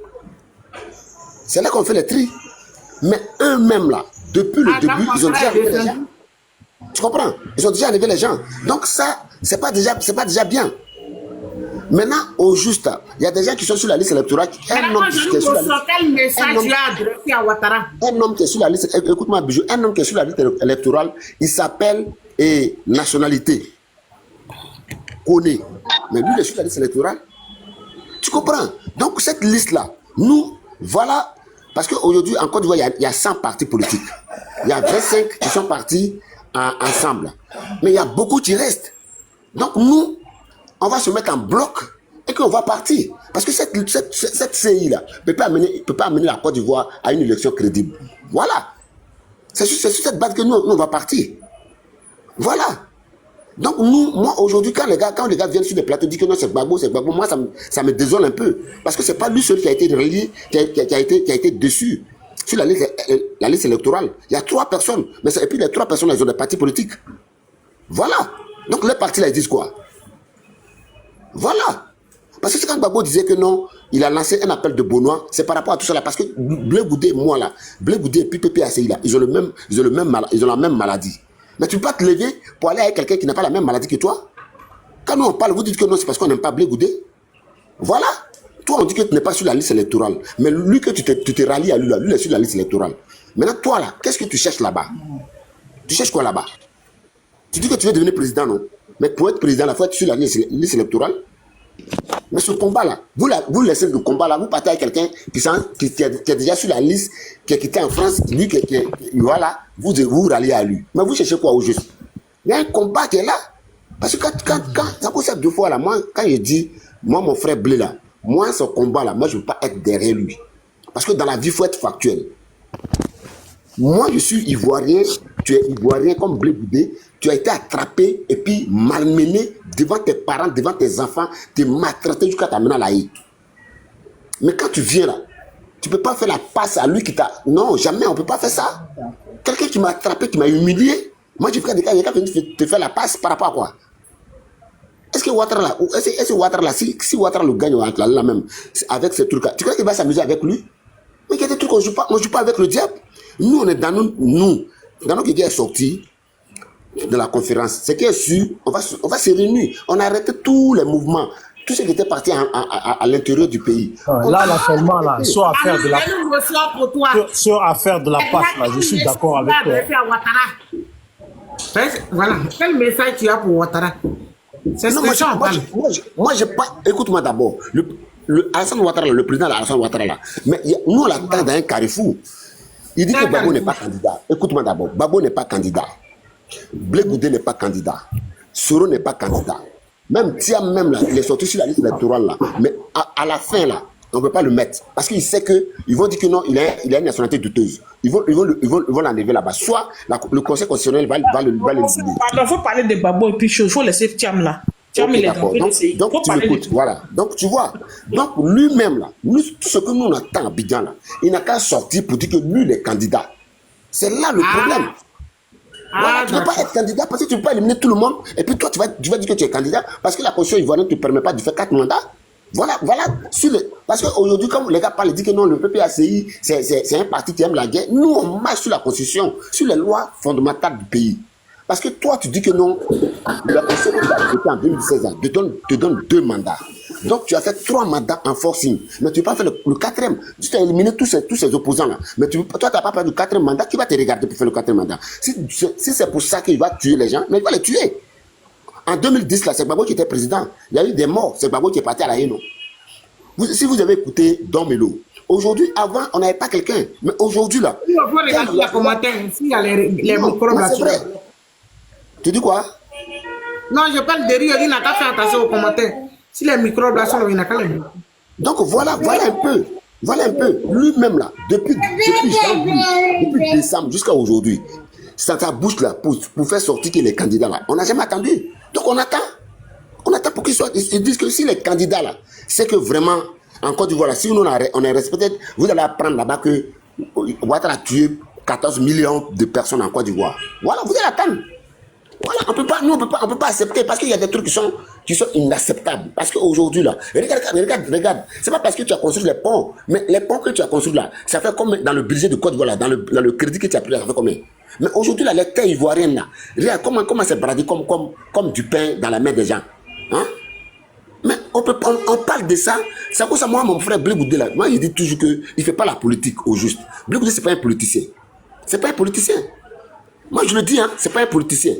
C'est là qu'on fait les tris. Mais eux-mêmes là, depuis le début, ils ont déjà arrivé les gens. Tu comprends? Ils ont déjà arrivé les gens. Donc ça, c'est pas déjà bien. Maintenant, au juste, il y a des gens qui sont sur la liste électorale. Un homme qui est sur la liste. Écoute-moi, Bijou. Un homme qui est sur la liste électorale, il s'appelle nationalité. Connaît. Mais lui, il est sur la liste électorale. Tu comprends? Donc, cette liste-là, nous, voilà. Parce qu'aujourd'hui, en Côte d'Ivoire, il y a 100 partis politiques. Il y a 25 qui sont partis ensemble. Mais il y a beaucoup qui restent. Donc, nous, on va se mettre en bloc et qu'on va partir. Parce que cette CI-là ne peut pas amener la Côte d'Ivoire à une élection crédible. Voilà. C'est sur cette base que nous, on va partir. Voilà. Donc nous, moi aujourd'hui, quand les gars viennent sur les plateaux disent que non, c'est Gbagbo, moi ça me désole un peu. Parce que c'est pas lui seul qui a été relié, qui a été dessus. Sur la liste électorale. Il y a 3 personnes. Et puis les 3 personnes, elles ont des partis politiques. Voilà. Donc les partis là, ils disent quoi? Voilà. Parce que quand Gbagbo disait que non, il a lancé un appel de Benoît, c'est par rapport à tout ça là. Parce que Blé Goudé, moi là, Blé Goudé et puis PPACI là, ils ont la même maladie. Mais tu peux pas te lever pour aller avec quelqu'un qui n'a pas la même maladie que toi. Quand nous on parle, vous dites que non, c'est parce qu'on n'aime pas Blé Goudé. Voilà. Toi, on dit que tu n'es pas sur la liste électorale. Mais lui, que tu te rallies à lui là, lui il est sur la liste électorale. Maintenant, toi là, qu'est-ce que tu cherches là-bas? Tu cherches quoi là-bas? Tu dis que tu veux devenir président, non? Mais pour être président, il faut être sur la liste électorale. Mais ce combat-là, vous laissez le combat-là, vous partez avec quelqu'un qui est déjà sur la liste, qui est quitté en France, lui, voilà, vous ralliez à lui. Mais vous cherchez quoi au juste? Il y a un combat qui est là. Parce que quand ça pose cette 2 fois là, moi, quand je dis, moi, mon frère Blé là, moi, ce combat-là, moi, je ne veux pas être derrière lui. Parce que dans la vie, il faut être factuel. Moi, je suis ivoirien, tu es ivoirien comme Blé Goudé, tu as été attrapé et puis malmené devant tes parents, devant tes enfants, tu es maltraité jusqu'à t'amener à la haie. Mais quand tu viens là, tu ne peux pas faire la passe à lui qui t'a... Non, jamais, on ne peut pas faire ça. Quelqu'un qui m'a attrapé, qui m'a humilié, moi, je fais des cas, il est venu te faire la passe par rapport à quoi? Est-ce que Ouattara là, si Ouattara le gagne là même, avec ces trucs-là, tu crois qu'il va s'amuser avec lui? Mais il y a des trucs qu'on ne joue pas, on ne joue pas avec le diable. Nous, on est dans notre qui est sorti de la conférence, ce qui est sûr, on va se réunir. On a arrêté tous les mouvements, tout ce qui était parti à l'intérieur du pays. Là, seulement, là, soit à faire de la passe, là, je suis d'accord avec toi. Voilà, quel message tu as pour Ouattara? Moi, j'ai pas... Écoute-moi d'abord, Alassane Ouattara, le président Alassane Ouattara, là, mais nous, on l'attend dans un carrefour. Il dit que Gbagbo n'est pas candidat. Écoute-moi d'abord, Gbagbo n'est pas candidat. Blé Goudé n'est pas candidat. Soro n'est pas candidat. Même Thiam, même là, il est sorti sur la liste électorale là. Mais à la fin là, on ne peut pas le mettre. Parce qu'il sait qu'ils vont dire que non, il a une nationalité douteuse. Ils vont l'enlever là-bas. Soit le Conseil constitutionnel va le liquider. Il faut parler de Gbagbo et puis il faut laisser Thiam là. Thiam, il est dans le donc tu m'écoutes, voilà. Donc tu vois. Donc lui-même là, tout ce que nous on attend à Abidjan là, il n'a qu'à sortir pour dire que lui il est candidat. C'est là le problème. Voilà, tu ne peux pas être candidat parce que tu ne peux pas éliminer tout le monde et puis toi tu vas dire que tu es candidat parce que la constitution ivoirienne ne te permet pas de faire 4 mandats. Voilà. Parce qu'aujourd'hui, comme les gars parlent, ils disent que non, le PPACI, c'est un parti qui aime la guerre. Nous, on marche sur la constitution, sur les lois fondamentales du pays. Parce que toi, tu dis que non, la constitution que tu as votée en 2016 te donne 2 mandats. Donc, tu as fait 3 mandats en forcing. Mais tu ne peux pas faire le 4e. Tu as éliminé tous ces opposants-là. Mais toi, tu n'as pas fait le 4e mandat. Qui va te regarder pour faire le 4e mandat? Si c'est pour ça qu'il va tuer les gens, mais il va les tuer. En 2010, là, c'est Gbagbo qui était président. Il y a eu des morts. C'est Gbagbo qui est parti à la haine. Si vous avez écouté Don Melo, aujourd'hui, avant, on n'avait pas quelqu'un. Mais aujourd'hui, là... Il faut regarder les commentaires. S'il y a les microbes là-dessus. Tu dis quoi? Non, je parle de rire. Il n'a qu'à faire attention aux commentaires. Si les microbes là-dessus, il n'a qu'à les... Donc, voilà un peu. Voilà un peu. Lui-même, là, depuis décembre jusqu'à aujourd'hui, ça bouche là pour faire sortir les candidats là. On n'a jamais attendu. Donc on attend. On attend pour qu'ils soient. Ils disent que si les candidats là, c'est que vraiment, en Côte d'Ivoire, si nous on est respecté, vous allez apprendre là-bas que Ouattara a tué 14 millions de personnes en Côte d'Ivoire. Voilà, vous allez attendre. Voilà, on peut pas accepter parce qu'il y a des trucs qui sont inacceptables. Parce qu'aujourd'hui là, regarde. C'est pas parce que tu as construit les ponts, mais les ponts que tu as construits là, ça fait comme dans le budget de Côte d'Ivoire, dans le crédit que tu as pris, ça fait combien? Mais aujourd'hui, là, les terres ivoiriennes, là, regarde comment c'est bradé comme du pain dans la main des gens. Hein? Mais on parle de ça. C'est pour ça, moi, mon frère Blé Goudé, là, moi, il dit toujours qu'il ne fait pas la politique au juste. Blé Goudé, ce n'est pas un politicien. C'est pas un politicien. Moi, je le dis, hein, ce n'est pas un politicien.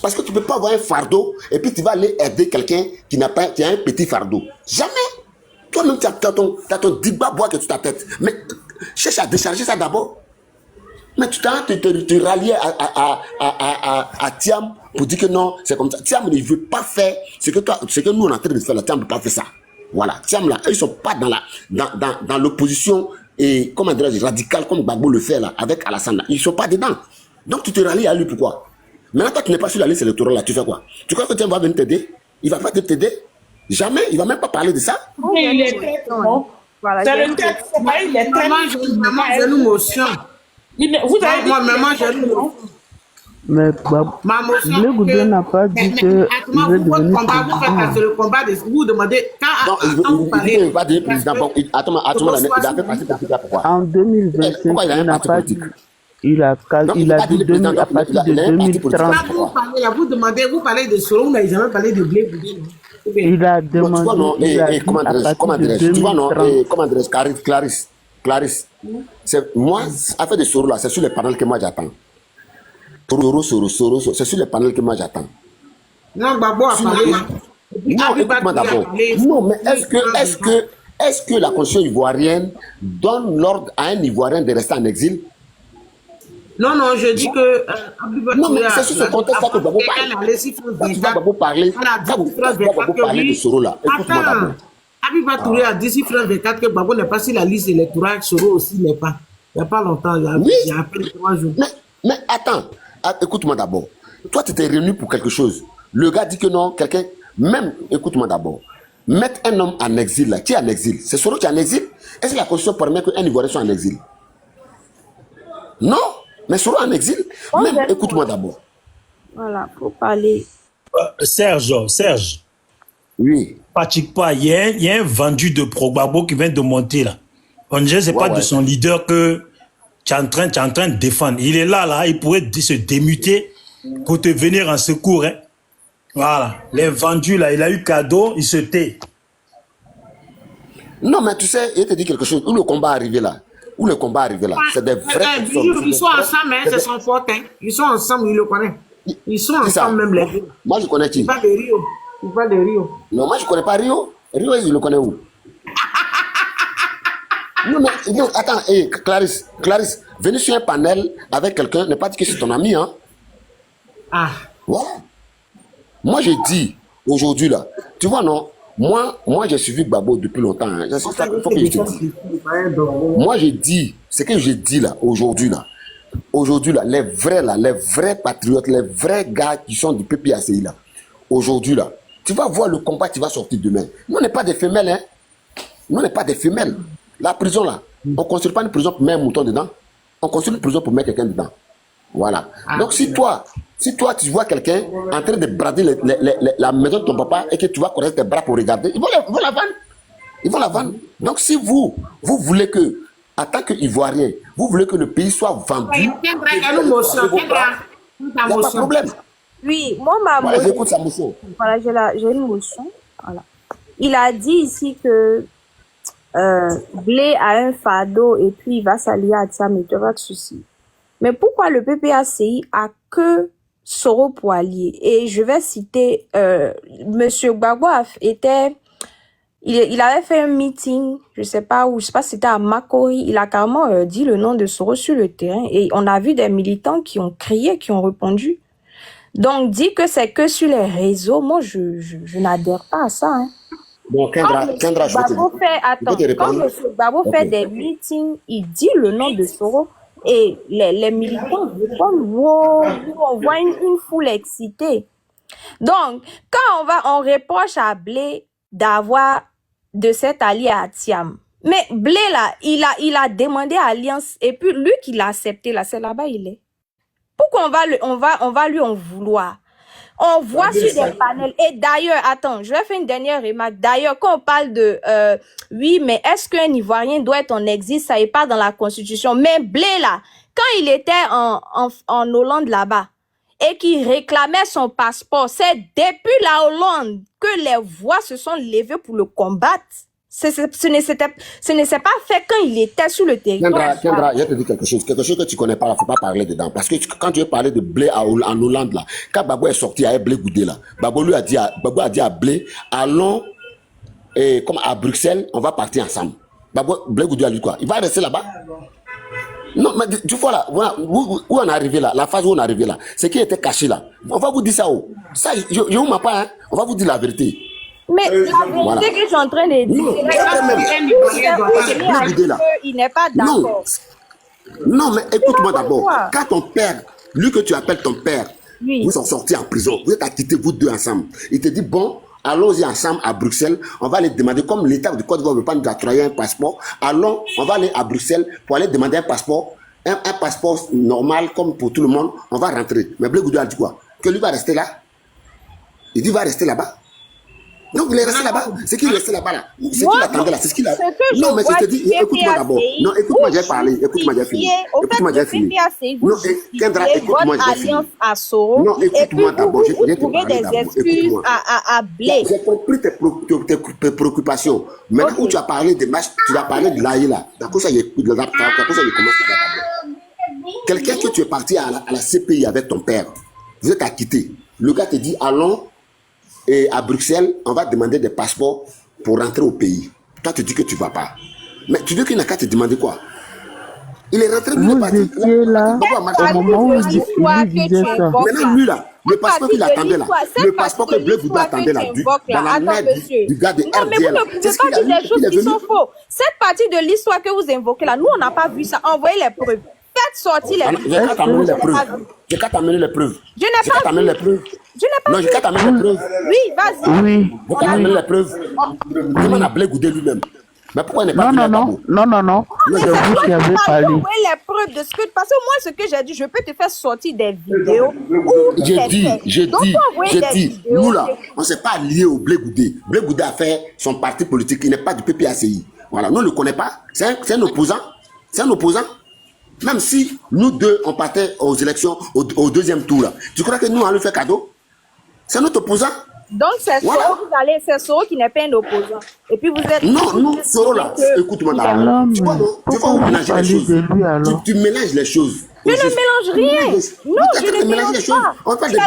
Parce que tu ne peux pas avoir un fardeau et puis tu vas aller aider quelqu'un qui a un petit fardeau. Jamais. Toi-même, tu as ton digba bois que tu ta tête. Mais cherche à décharger ça d'abord. Mais tu te rallier à Thiam pour dire que non, c'est comme ça. Thiam ne veut pas faire ce que nous on est en train de faire. Là, Thiam ne veut pas faire ça. Voilà. Thiam là, ils ne sont pas dans l'opposition et comment dirais-je, radicale comme Gbagbo le fait là avec Alassane là. Ils ne sont pas dedans. Donc tu te rallies à lui pourquoi? Maintenant toi tu n'es pas sur la liste électorale là, tu fais quoi? Tu crois que Thiam va venir t'aider? Il ne va pas t'aider? Jamais. Il ne va même pas parler de ça. Il est très bon. C'est le texte. Il est très bon. J'ai une motion. Vous avez dit moi, mais Blé Goudé n'a pas dit que il veut devenir président. C'est le combat de vous demandez quand vous parlez. Il ne veut pas devenir président. Attends, il a fait partie de pourquoi? En 2025, il n'a pas dit. Il a dit à partir de 2030. Vous parlez de Soro, vous n'avez jamais parlé de Blé Goudé. Il a demandé. Comment dirais-je, Clarisse, c'est moi, affaire de Soro là, c'est sur les panels que moi j'attends. Soro, c'est sur les panels que moi j'attends. Non, Gbagbo a parlé. Non, écoute-moi d'abord. Non, mais est-ce que la constitution ivoirienne donne l'ordre à un Ivoirien de rester en exil? Non, non, je dis que... non, mais c'est sur ce contexte-là que Gbagbo parle. Quand tu vas Gbagbo parler, de Soro là, écoute-moi d'abord. Abiba Touré a dit si France 24 que Gbagbo n'est pas sur la liste électorale, Soro aussi n'est pas. Il n'y a pas longtemps, il y a à peine 3 jours. Mais attends, écoute-moi d'abord. Toi, tu t'es réuni pour quelque chose. Le gars dit que non, quelqu'un... Même, écoute-moi d'abord. Mettre un homme en exil là, qui est en exil? C'est Soro qui est en exil? Est-ce que la constitution permet qu'un Ivoirien soit en exil? Non, mais Soro en exil. Même, écoute-moi d'abord. Voilà, faut parler. Serge. Oui. Pratique pas. Il y a un vendu de Gbagbo qui vient de monter là. On dirait que c'est pas de son leader que tu es en train de défendre. Il est là, il pourrait se démuter pour te venir en secours. Hein. Voilà. Les vendus là, il a eu cadeau, il se tait. Non, mais tu sais, il te dit quelque chose. Où le combat est arrivé là? C'est des vrais personnes. Ils sont ensemble, hein, c'est son fort. Hein. Ils sont ensemble, il le connaît. Ils sont ensemble même les deux. Moi, je connais qui? Il parle de Rio. Non, moi, je connais pas Rio. Rio, il le connaît où? non, attends, Clarisse, venir sur un panel avec quelqu'un ne pas dire que c'est ton ami, hein? Ah. Ouais. Moi, j'ai dit, aujourd'hui, là, tu vois, non? Moi, j'ai suivi Gbagbo depuis longtemps. Hein. Faut que je te dise. Moi, j'ai dit, ce que j'ai dit là, aujourd'hui, les vrais patriotes, les vrais gars qui sont du PPACI, là, aujourd'hui, là, tu vas voir le combat qui va sortir demain. Nous, on n'est pas des femelles, hein. Nous, on n'est pas des femelles. La prison, là, on ne construit pas une prison pour mettre un mouton dedans. On construit une prison pour mettre quelqu'un dedans. Voilà. Donc, si toi, tu vois quelqu'un en train de brader la maison de ton papa et que tu vas connaître tes bras pour regarder, ils vont la vendre. Ils vont la vendre. Donc, si vous voulez que, en tant qu'Ivoirien, vous voulez que le pays soit vendu, il n'y a pas de problème. Oui, moi, ma voilà, j'écoute sa motion. Voilà, j'ai une motion. Voilà. Il a dit ici que Blé a un fardeau et puis il va s'allier à Thiam et il n'y a pas de souci. Mais pourquoi le PPACI a que Soro pour allier? Et je vais citer, Monsieur Gbagbo il avait fait un meeting, je sais pas si c'était à Makori, il a carrément dit le nom de Soro sur le terrain et on a vu des militants qui ont crié, qui ont répondu. Donc, dit que c'est que sur les réseaux, moi, je n'adhère pas à ça. Hein. Bon, Kendra, je vais quand M. Gbagbo fait des meetings, il dit le nom de Soro et les militants répondent, wow, on voit une foule excitée. Donc, quand on reproche à Blé de s'être allié à Thiam, mais Blé là, il a demandé alliance et puis lui qui l'a accepté là, c'est là-bas il est. Pourquoi on va lui en vouloir? On voit sur des panels. Et d'ailleurs, attends, je vais faire une dernière remarque. D'ailleurs, quand on parle de oui, mais est-ce qu'un Ivoirien doit être en exil? Ça n'est pas dans la Constitution. Mais Blé, là, quand il était en Hollande là-bas et qu'il réclamait son passeport, c'est depuis la Hollande que les voix se sont levées pour le combattre. Ce ne s'est pas fait quand il était sur le territoire. Kendra, je te dis quelque chose que tu connais pas, il ne faut pas parler dedans. Parce que quand tu veux parler de Blé en Hollande, là, quand Gbagbo est sorti avec Blé Goudé, là, Gbagbo a dit à Blé, allons à Bruxelles, on va partir ensemble. Blé Goudé a dit quoi? Il va rester là-bas? Non, mais tu vois là, où on est arrivé là, la phase où on est arrivé là, c'est qui était caché là. On va vous dire ça. Ça, je ne m'en pas, hein. On va vous dire la vérité. Mais la vérité que je suis en train de dire, il n'est pas d'accord. Non, mais écoute-moi d'abord. Quand ton père, lui que tu appelles ton père, vous sont sortis en prison, vous êtes acquittés vous deux ensemble. Il te dit, bon, allons-y ensemble à Bruxelles, on va aller demander, comme l'État de Côte d'Ivoire ne veut pas nous octroyer un passeport, on va aller à Bruxelles pour aller demander un passeport normal comme pour tout le monde, on va rentrer. Mais Blé Goudé a dit quoi? Que lui va rester là? Il dit, il va rester là-bas. Donc il est resté là-bas. C'est qui est resté là-bas là? C'est qui l'attendait là? C'est ce qu'il a. Non, mais je te dis, écoute-moi d'abord. Non, écoute-moi, j'ai parlé. Écoute-moi, j'ai fini. Écoute-moi, j'ai fini. Non, Kendra, écoute-moi, j'ai fini. Non, écoute-moi d'abord. J'ai trouvé des excuses à Blé. J'ai compris tes préoccupations. Maintenant où tu as parlé des matchs, tu as parlé de l'AI là. D'accord, ça y est, commence là-bas. Quelqu'un que tu es parti à la CPI avec ton père, vous êtes acquitté. Le gars te dit, allons et à Bruxelles, on va demander des passeports pour rentrer au pays. Toi, tu dis que tu ne vas pas. Mais tu dis qu'il n'a qu'à te demander quoi? Il est rentré, vous étiez là au moment où il disait ça. Maintenant, lui là, le passeport qu'il attendait là, le passeport que Bleu Bouddha attendait là, dans la main du gars de RDL. Non, mais vous ne pouvez pas dire des choses qui sont fausses. Cette partie de l'histoire que vous invoquez là, nous, on n'a pas vu ça. Envoyez les preuves. Faites sortir les preuves. J'ai qu'à t'amener les preuves. J'ai qu'à t'amener les preuves. Je n'ai pas vu. les preuves. Je n'ai pas vu. Non, j'ai qu'à t'amener les preuves. Oui, vas-y. Oui. J'ai qu'à t'amener les preuves. Demande à Bleu Goudé lui-même. Mais pourquoi il n'est pas Non. C'est vous qui avez parlé. Envoyez les preuves de ce que... Parce que moi, ce que j'ai dit, je peux te faire sortir des vidéos. J'ai dit, nous là, on ne s'est pas lié au Blé Goudé. Blé Goudé a fait son parti politique, il n'est pas du PPACI. Voilà, nous on ne le connaît pas. C'est un opposant. C'est un opposant. Même si nous deux, on partait aux élections au deuxième tour là. Tu crois que nous, on lui fait cadeau? C'est notre opposant. Donc c'est voilà. Soro, vous allez, c'est Soro qui n'est pas un opposant. Et puis vous êtes... Non, Soro là, écoute-moi là. Tu vois mélanger les choses. Tu mélanges les choses. Je ne mélange rien. Non, je ne mélange pas. Attendez,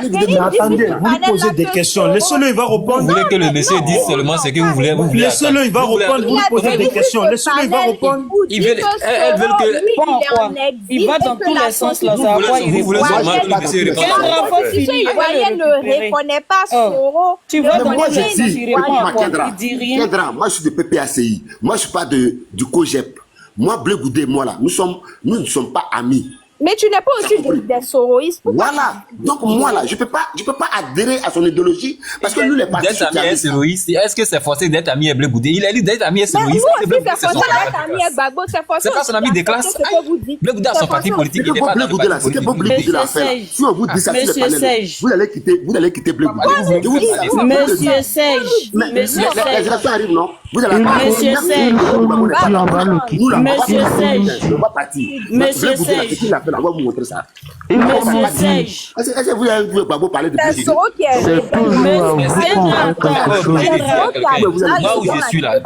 vous lui posez des questions. Laissez-le, il va répondre. Vous voulez que le monsieur dise seulement ce que vous voulez. Laissez-le, il va répondre. Vous lui posez des questions. Laissez-le, il va répondre. Elles veulent que... Il va dans tous les sens là. Vous voulez seulement que le monsieur réponde. Si ce Ivoirien ne reconnaît pas Soro, tu vas dans moi les sens, il répond à quoi? Il dit rien. Moi je suis de PPACI. Moi je suis pas du COGEP. Moi Bleu Goudé, moi là, nous ne sommes pas amis. Mais tu n'es pas aussi des soroïstes. Voilà. Donc moi là, je peux pas adhérer à son idéologie parce que lui les partis socialistes. Est-ce que c'est forcé d'être ami avec Bleu Goudé? Il a dit d'être ami avec soroïste. C'est forcé d'être ami avec Gbagbo. C'est pas son ami de classe. Bleu Goudé a son parti politique. Il n'est pas Bleu Goudé là. C'est que Bleu Goudé l'a fait. Si on vous dit ça, vous allez quitter Bleu Goudé. Monsieur Sage. Les élections arrivent, non? Vous allez Monsieur Sage. Monsieur Sage. Monsieur Sage. On va vous montrer ça. Monsieur Sage. Est-ce que vous avez Gbagbo parler de c'est Soro qui est... Moi où je suis là.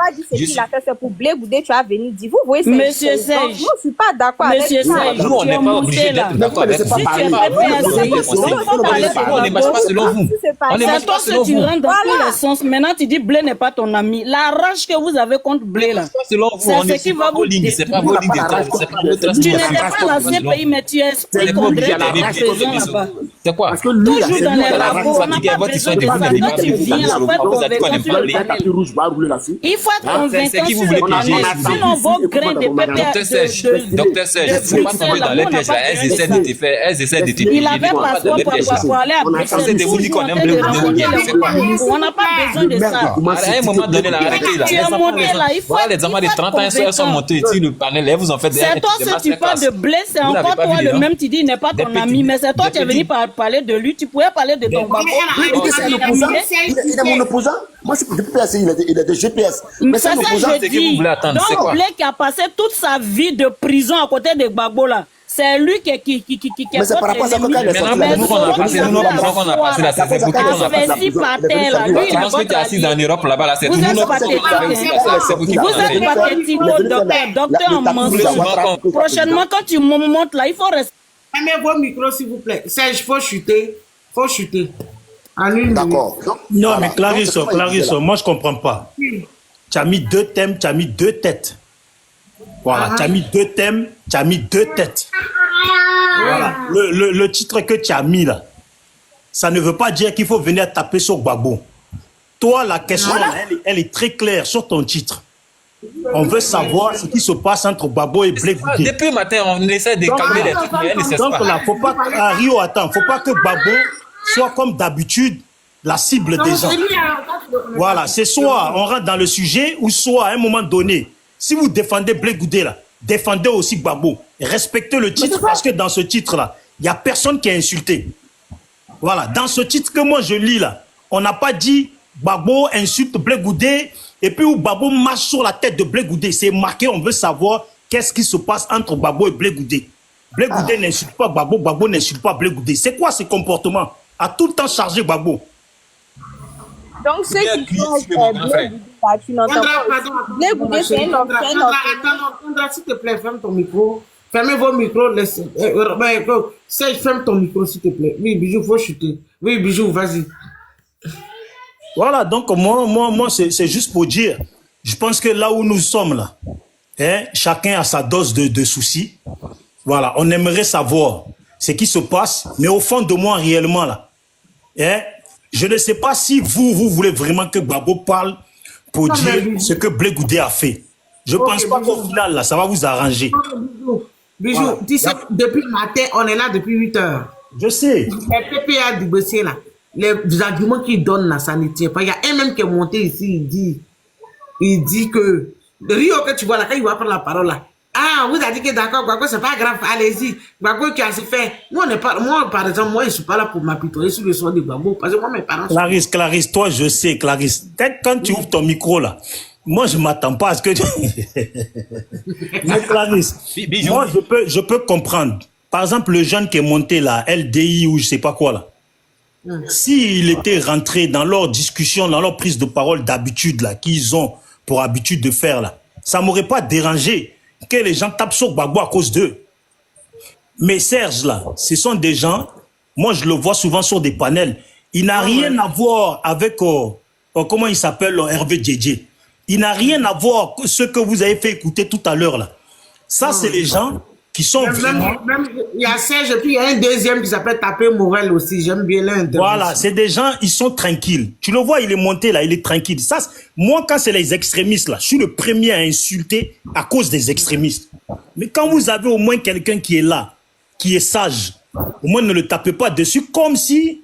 C'est pour Blé Goudé, tu as venu dire. Vous voyez, Monsieur Sage. Moi, je ne suis pas d'accord avec ça. Nous, on n'est pas obligé d'être d'accord avec vous. On ne marche pas selon vous. C'est toi que tu rentres dans tous les sens. Maintenant, tu dis Blé n'est pas ton ami. La rage que vous avez contre Blé là, c'est ce qui va vous dire. C'est pas vos lignes de temps. Tu n'étais pas l'ancien pays, mais tu expliques qu'on dirait là-bas. C'est quoi? Toujours dans les labos, on n'a pas besoin de ça. Toi, tu viens là, il faut être convaincant sur le panel. Sinon, vos grains de pépé... Docteur Serge, il ne faut pas tomber dans les pièges là. Elles essaient de te faire... Elles essaient de te piéger. Il avait passeport pour aller à Bruxelles. On n'a pas besoin de ça. À un moment donné, arrêtez là. Les enfants de 30 ans, elles sont montés sur le panel. Elles vous ont fait des... C'est toi, si tu parles de Blé, c'est encore toi le même, tu dis, il n'est pas ton ami. Mais c'est toi qui es venu parler de lui. Tu pouvais parler de ton Gbagbo. Il est mon opposant. Moi, je suis de PPACI, il est de GPS. Mais c'est ça que je dis. Donc, Blé qui a passé toute sa vie de prison à côté de Gbagbo là. C'est lui qui mais c'est par rapport à ça qu'on a passé. Nous, on a passé la saison. Tu penses que tu es assis en Europe là-bas, là, c'est vous êtes pathétique, docteur en mensonge. Prochainement, quand tu montes là, il faut rester. Fermez vos micros, s'il vous plaît. Serge, il faut chuter. D'accord. Non, mais Clarisse, moi je comprends pas. Tu as mis deux thèmes, tu as mis deux têtes. Voilà, tu as mis deux thèmes, tu as mis deux têtes. Voilà. Le titre que tu as mis là, ça ne veut pas dire qu'il faut venir taper sur Gbagbo. Toi, la question, elle est très claire sur ton titre. On veut savoir ce qui se passe entre Gbagbo et Blé Goudé. Depuis le matin, on essaie de calmer les trucs, mais elle ne cesse pas. Donc là, faut pas que Gbagbo soit comme d'habitude la cible des gens. Voilà, c'est soit on rentre dans le sujet ou soit à un moment donné, si vous défendez Blé Goudé là, défendez aussi Gbagbo. Respectez le titre parce que dans ce titre là, il n'y a personne qui est insulté. Voilà, dans ce titre que moi je lis là, on n'a pas dit Gbagbo insulte Blé Goudé et puis où Gbagbo marche sur la tête de Blé Goudé. C'est marqué, on veut savoir qu'est-ce qui se passe entre Gbagbo et Blé Goudé. Blé Goudé n'insulte pas Gbagbo, Gbagbo n'insulte pas Blé Goudé. C'est quoi ce comportement? À tout le temps chargé Gbagbo. Donc ceux qui font Blé Goudé, tu n'entends pas. Blé Goudé, c'est un homme. Attends, s'il te plaît, ferme ton micro. Fermez vos micros. Serge, ferme ton micro, s'il te plaît. Oui, Bijou, faut chuter. Oui, Bijou, vas-y. Voilà, donc moi c'est juste pour dire, je pense que là où nous sommes là, hein, chacun a sa dose de soucis. Voilà, on aimerait savoir ce qui se passe, mais au fond de moi réellement là, hein, je ne sais pas si vous voulez vraiment que Gbagbo parle pour dire ce que Blé Goudé a fait. Je pense pas qu'au final là, ça va vous arranger. Bijou, voilà. Tu sais, depuis le matin, on est là depuis 8 heures. Je sais. Les PPA du dossier là, les arguments qu'ils donnent là, ça ne tient pas. Il y a un même qui est monté ici, il dit que Rio que tu vois là, quand il va prendre la parole là, ah, vous avez dit que d'accord, Gbagbo, c'est pas grave, allez-y. Gbagbo, tu as fait. Moi, par exemple, moi, je suis pas là pour m'apitoyer sur le son de Gbagbo, parce que moi, mes parents... Clarisse, toi, je sais, Clarisse, quand tu ouvres ton micro là, moi, je m'attends pas à ce que tu... Mais Clarisse, moi, je peux comprendre. Par exemple, le jeune qui est monté là, LDI ou je sais pas quoi là, s'il était rentré dans leur discussion, dans leur prise de parole d'habitude là, qu'ils ont pour habitude de faire là, ça m'aurait pas dérangé que les gens tapent sur Gbagbo à cause d'eux. Mais Serge là, ce sont des gens, moi je le vois souvent sur des panels, il n'a rien à voir avec, comment il s'appelle, Hervé Djedje. Il n'a rien à voir avec ce que vous avez fait écouter tout à l'heure là. Ça c'est les gens qui sont vraiment... Il y a Serge et puis il y a un deuxième qui s'appelle Tapé Morel aussi, j'aime bien l'un. Voilà, c'est des gens, ils sont tranquilles. Tu le vois, il est monté là, il est tranquille. Ça, moi, quand c'est les extrémistes là, je suis le premier à insulter à cause des extrémistes. Mais quand vous avez au moins quelqu'un qui est là, qui est sage, au moins ne le tapez pas dessus comme si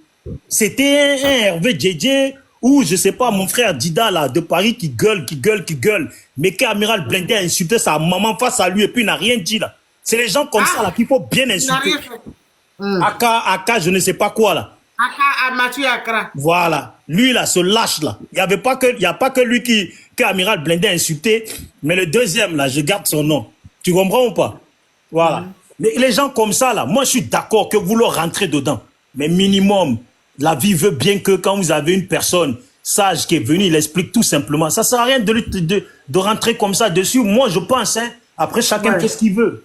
c'était un Hervé Djedje ou je sais pas, mon frère Dida là, de Paris qui gueule. Mais qu'Amiral Blindé a insulté sa maman face à lui et puis il n'a rien dit là. C'est les gens comme ça là qu'il faut bien insulter. Aka, je ne sais pas quoi là. Aka, Mathieu Akra. Voilà. Lui là, ce lâche là. Il n'y a pas que lui qui Amiral Blindé a insulté, mais le deuxième là, je garde son nom. Tu comprends ou pas? Voilà. Mais les gens comme ça là, moi je suis d'accord que vous leur rentrez dedans. Mais minimum, la vie veut bien que quand vous avez une personne sage qui est venue, il explique tout simplement. Ça sert à rien de rentrer comme ça dessus. Moi je pense, hein, après chacun fait ce qu'il veut.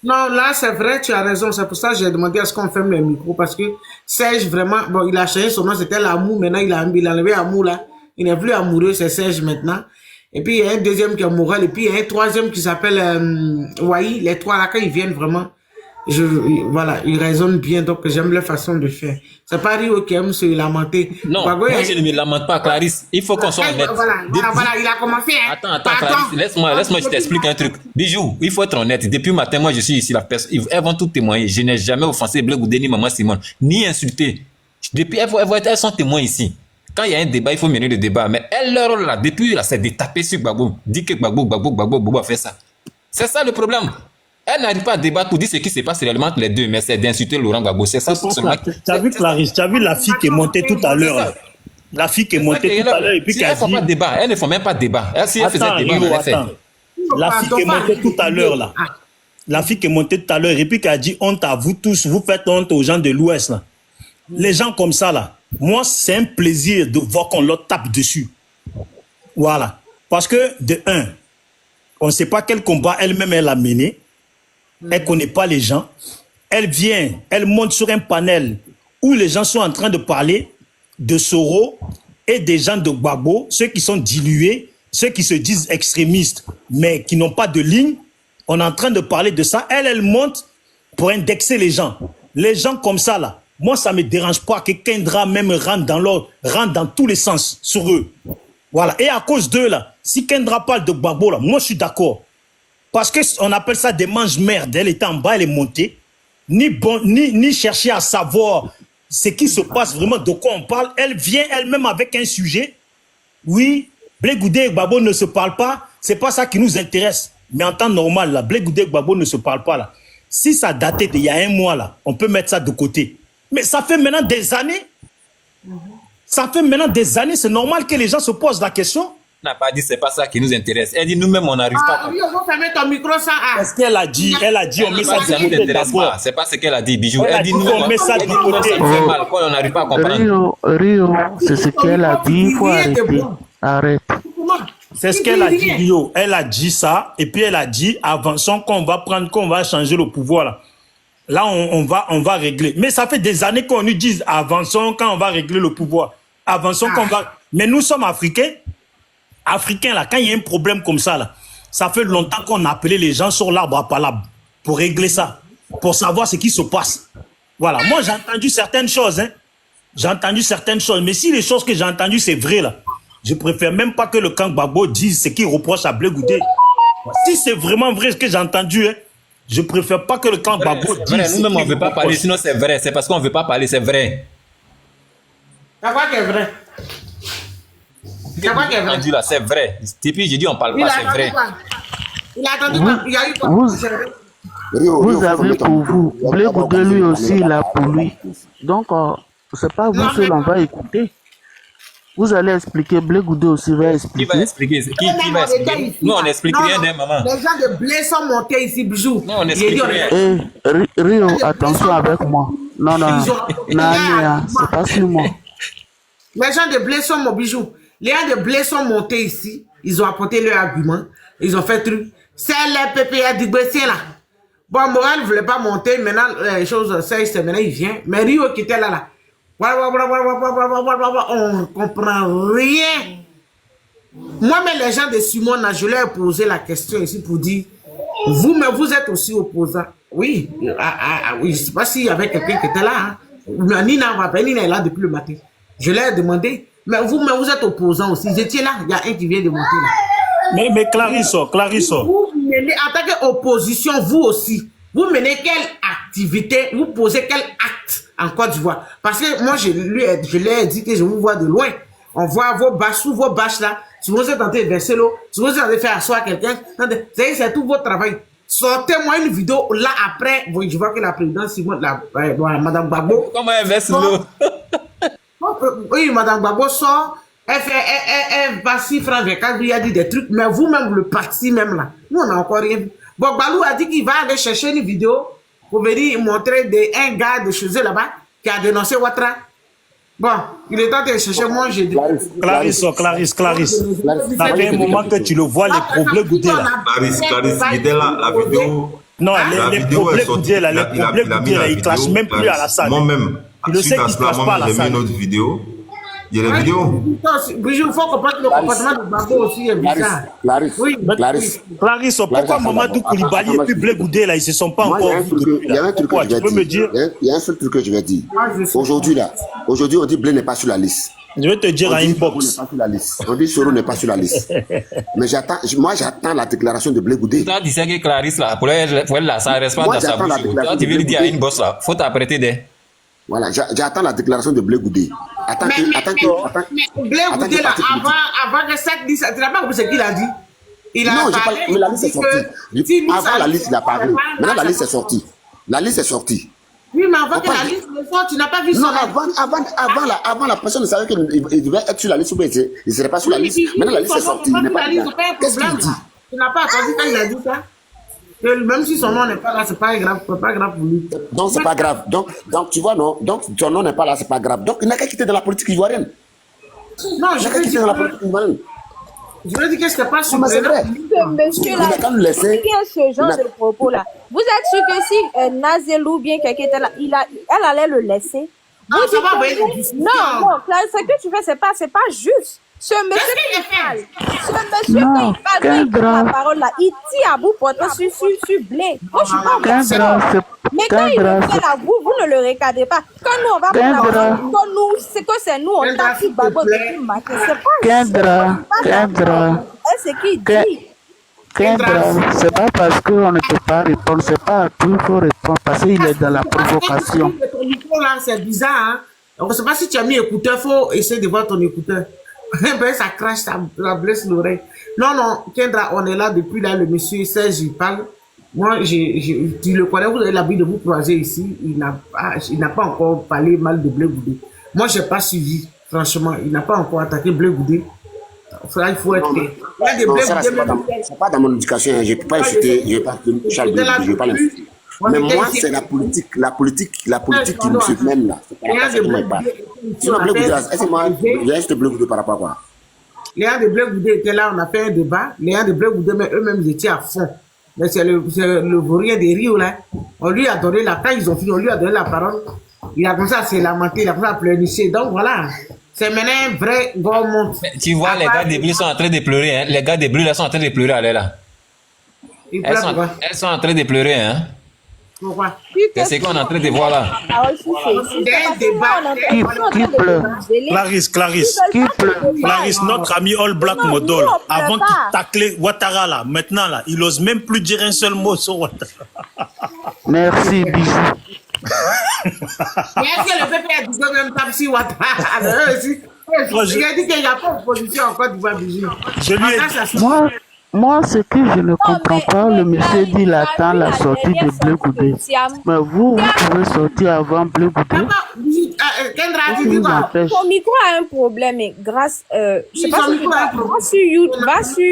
Non, là, c'est vrai, tu as raison. C'est pour ça que j'ai demandé à ce qu'on ferme les micros. Parce que Serge, vraiment, bon, il a changé son nom, c'était l'amour. Maintenant, il a enlevé amour, là. Il n'est plus amoureux, c'est Serge maintenant. Et puis, il y a un deuxième qui est moral. Et puis, il y a un troisième qui s'appelle Wahi. Les trois, là, quand ils viennent vraiment, voilà, ils raisonnent bien. Donc, j'aime leur façon de faire. C'est pas Rio qui aime se lamenter. Non, moi, je ne me lamente pas, Clarisse. Il faut qu'on soit honnête. Voilà, il a commencé. Hein. Attends, Clarisse, laisse-moi, je t'explique un truc. Bijou, il faut être honnête. Depuis matin, moi, je suis ici, la personne. Elles vont tout témoigner. Je n'ai jamais offensé Blé Goudé ni Maman Simone, ni insulté. Depuis, elles sont témoins ici. Quand il y a un débat, il faut mener le débat. Mais elles, leur rôle là, depuis là, c'est de taper sur Gbagbo. Dire que Gbagbo a fait ça. C'est ça le problème. Elle n'arrive pas à débattre pour dire ce qui se passe réellement entre les deux, mais c'est d'insulter Laurent Gbagbo. C'est ça. Tu as vu Clarisse, tu as vu la fille qui est montée tout à l'heure. La fille qui est montée tout à l'heure et puis qui a dit... pas de débat, elles ne font même pas de débat. Si elle faisait débat, la fille qui est montée tout à l'heure là. La fille qui est montée tout à l'heure et puis qui a dit honte à vous tous, vous faites honte aux gens de l'Ouest là. Les gens comme ça là, moi c'est un plaisir de voir qu'on leur tape dessus. Voilà. Parce que de un, on ne sait pas quel combat elle-même elle a mené. Elle ne connaît pas les gens. Elle vient, elle monte sur un panel où les gens sont en train de parler de Soro et des gens de Gbagbo, ceux qui sont dilués, ceux qui se disent extrémistes, mais qui n'ont pas de ligne. On est en train de parler de ça. Elle monte pour indexer les gens. Les gens comme ça, là, moi, ça ne me dérange pas que Kendra même rentre dans tous les sens sur eux. Voilà. Et à cause d'eux, là, si Kendra parle de Gbagbo, là, moi, je suis d'accord. Parce qu'on appelle ça des mange-merde. Elle était en bas, elle est montée. Ni chercher à savoir ce qui se passe vraiment, de quoi on parle. Elle vient elle-même avec un sujet. Oui, Blé Goudé et Gbagbo ne se parlent pas. C'est pas ça qui nous intéresse. Mais en temps normal, là, Blé Goudé et Gbagbo ne se parlent pas. Là. Si ça datait d'il y a un mois, là, on peut mettre ça de côté. Mais ça fait maintenant des années. Ça fait maintenant des années. C'est normal que les gens se posent la question. Elle n'a pas dit c'est pas ça qui nous intéresse. Elle dit nous-mêmes on n'arrive pas. Oui, on va fermer ton micro ça. Qu'est-ce qu'elle a dit? Elle a dit on met ça de côté d'abord. C'est pas ce qu'elle a dit, Bijou. Elle dit nous on met ça de côté. On n'arrive pas à comprendre. Rio, c'est ce qu'elle a dit. Il faut arrêter. Arrête. C'est ce qu'elle a dit, Rio. Elle a dit ça et puis elle a dit avançons qu'on va changer le pouvoir là. Là on va régler. Mais ça fait des années qu'on nous dise avançons quand on va régler le pouvoir. Avançons qu'on va. Mais nous sommes Africains. Africains, là, quand il y a un problème comme ça, là, ça fait longtemps qu'on a appelé les gens sur l'arbre à palabre pour régler ça, pour savoir ce qui se passe. Voilà. Moi, j'ai entendu certaines choses. Hein. J'ai entendu certaines choses. Mais si les choses que j'ai entendues, c'est vrai, là, je préfère même pas que le camp Gbagbo dise ce qu'il reproche à Blé Goudé. Si c'est vraiment vrai ce que j'ai entendu, hein, je préfère pas que le camp Gbagbo dise. Nous-mêmes, on ne veut pas parler, sinon c'est vrai. C'est parce qu'on ne veut pas parler, c'est vrai. C'est quoi qui est vrai? C'est quoi qui est vrai? C'est vrai. Et puis, j'ai dit, on ne parle pas, c'est vrai. Il a attendu quoi? Il y a eu quoi? Vous avez pour vous. Blé Goudé, lui aussi, il a pour lui. Donc, c'est pas vous seul, on va écouter. Vous allez expliquer, Blé Goudé aussi va expliquer. Qui va expliquer? Qui va expliquer? Nous, on n'explique rien d'un moment. Les gens de Blé sont montés ici, Bijou. Non, on n'explique rien. Rio, attention avec moi. Non, c'est pas sur moi. Les gens de Blé sont mon Bijou. Les gens de Blé sont montés ici. Ils ont apporté leur argument. Ils ont fait truc. C'est les PPA du Bessien là. Bon, Moral ne voulait pas monter. Maintenant, les choses, c'est maintenant, il vient. Mais Rio qui était là. On ne comprend rien. Moi, mais les gens de Simon, je leur ai posé la question ici pour dire, vous, mais vous êtes aussi opposants. Oui, oui, je ne sais pas s'il y avait quelqu'un qui était là. Hein. Nina est là depuis le matin. Je leur ai demandé, mais vous êtes opposants aussi. J'étais là, il y a un qui vient de monter là. Mais Clarisse. Vous menez, en tant qu'opposition, vous aussi, vous menez quelle activité, vous posez quel acte en Côte d'Ivoire? Parce que moi, je lui ai dit que je vous vois de loin. On voit vos bâches, sous vos bâches là. Si vous êtes en train de verser l'eau, si vous êtes en train de faire asseoir quelqu'un, c'est tout votre travail. Sortez-moi une vidéo là après. Je vois que la présidente Simone, Madame Gbagbo. Comment elle verse l'eau? Oui, Madame Gbagbo sort. Elle va 6 francs vers 4, il a dit des trucs, mais vous-même, le parti même là, nous on n'a encore rien vu. Bon, Balou a dit qu'il va aller chercher une vidéo pour venir montrer un gars de chez eux là-bas qui a dénoncé Ouattara. Bon, il est temps de chercher, moi j'ai dit. Clarisse. Ça fait un moment que tu le vois, les problèmes Goudé là. Clarisse, il était là, la vidéo. Non, les problèmes Goudé là, ils clashent même plus à la salle. Moi-même, suite à cela, moi j'ai mis une autre vidéo. Il y a des vidéos. Il faut comprendre que le comportement de Gbagbo aussi est bizarre. Clarisse, pourquoi Mamadou Koulibaly et puis Blé Goudé là, ils se sont pas encore vus? Il y a un truc que je vais dire. Il y a un seul truc que je vais dire. Aujourd'hui, on dit Blé n'est pas sur la liste. Je vais te dire à inbox. On dit Soro n'est pas sur la liste. Mais moi j'attends la déclaration de Blé Goudé. Toi, tu sais que Clarisse là, pour elle là, ça reste pas dans sa bouche. Toi, tu veux lui dire à inbox là, faut t'apprêter des. Voilà, j'attends la déclaration de Blé Goudé. Mais Blé Goudé là, avant que ça dise, tu n'as pas compris ce qu'il a dit? Non, mais la liste est sortie. Avant la liste, il a parlé. Maintenant, la liste est sortie. La liste est sortie. Oui, mais avant que la liste ne sorte, tu n'as pas vu ça. Non, avant la personne ne savait qu'il devait être sur la liste ou bien il ne serait pas sur la liste. Maintenant, la liste est sortie. Qu'est-ce qu'il dit? Tu n'as pas entendu quand il a dit ça? Même si son nom n'est pas là, c'est pas grave pour lui. Donc c'est pas grave. Donc tu vois, non? Donc son nom n'est pas là, c'est pas grave. Donc il n'a qu'à quitter dans la politique ivoirienne. Non, je veux dire dans la politique ivoirienne. Je veux dire que ce n'est pas sur c'est vrai. Monsieur là, qui est ce genre de propos là? Vous êtes sûr que si Nazelou bien quelqu'un était là, elle allait le laisser? Non, ça va envoyer les discussions. Non, ce que tu fais, c'est pas juste. Ce monsieur qui parle la parole là, il tire à bout portant sur Blé. Moi, je suis pas mais quand il fait là, vous ne le regardez pas. Quand nous, on va pour nous, c'est que c'est nous, on tape sur Gbagbo depuis matin. C'est pas Kendra. C'est qui dit. Kendra, c'est pas parce qu'on ne peut pas répondre, c'est pas à tout qu'il faut répondre, parce qu'il est dans la provocation. Ton micro là, c'est bizarre, hein. On ne sait pas si tu as mis écouteur, il faut essayer de voir ton écouteur. Ben, ça crache, ça blesse l'oreille. Non, Kendra, on est là depuis là, le monsieur Serge, il parle. Moi, tu le connais, vous avez l'habitude de vous croiser ici. Il n'a pas encore parlé mal de Blé Goudé. Moi, je n'ai pas suivi, franchement. Il n'a pas encore attaqué Blé Goudé. Il faut être clair. C'est pas dans mon éducation. Je ne peux pas insulter, je ne vais pas Charles Blé Goudé, je ne vais pas l'insulter. Mais moi, c'est la politique qui me mène là. C'est pas sinon, Blé Goudé, moi, j'ai juste Blé Goudé par rapport à quoi? Les gens de Blé Goudé étaient là, on a fait un débat. Les gens de Blé Goudé, mais eux-mêmes, ils étaient à fond. Mais c'est le vaurien des Rio là. On lui a donné quand ils ont fini, on lui a donné la parole. Il a commencé à se lamenter, il a commencé à pleurnicher. Donc voilà, c'est maintenant un vrai gros monde. Tu vois, les gars des Bleus sont en train de pleurer. Hein. Les gars des Bleus là sont en train de pleurer, allez là. Elles sont en train de pleurer, hein. Pourquoi? C'est ce qu'on est en train de voir là. Qui pleure? Clarisse, notre ami All Black Modol, avant qu'il taclait Ouattara là, maintenant là, il n'ose même plus dire un seul mot sur Ouattara. Merci, Bijou. Mais est-ce que le PP a dit que même pas si Ouattara? Il a dit qu'il n'y a pas d'opposition en Côte d'Ivoire, Bijou. Moi, ce que je ne comprends pas, le monsieur dit il attend la sortie de Blé Goudé. Mais vous pouvez sortir avant Blé Goudé. Ton micro a un problème, et grâce, je sais pas si tu vas sur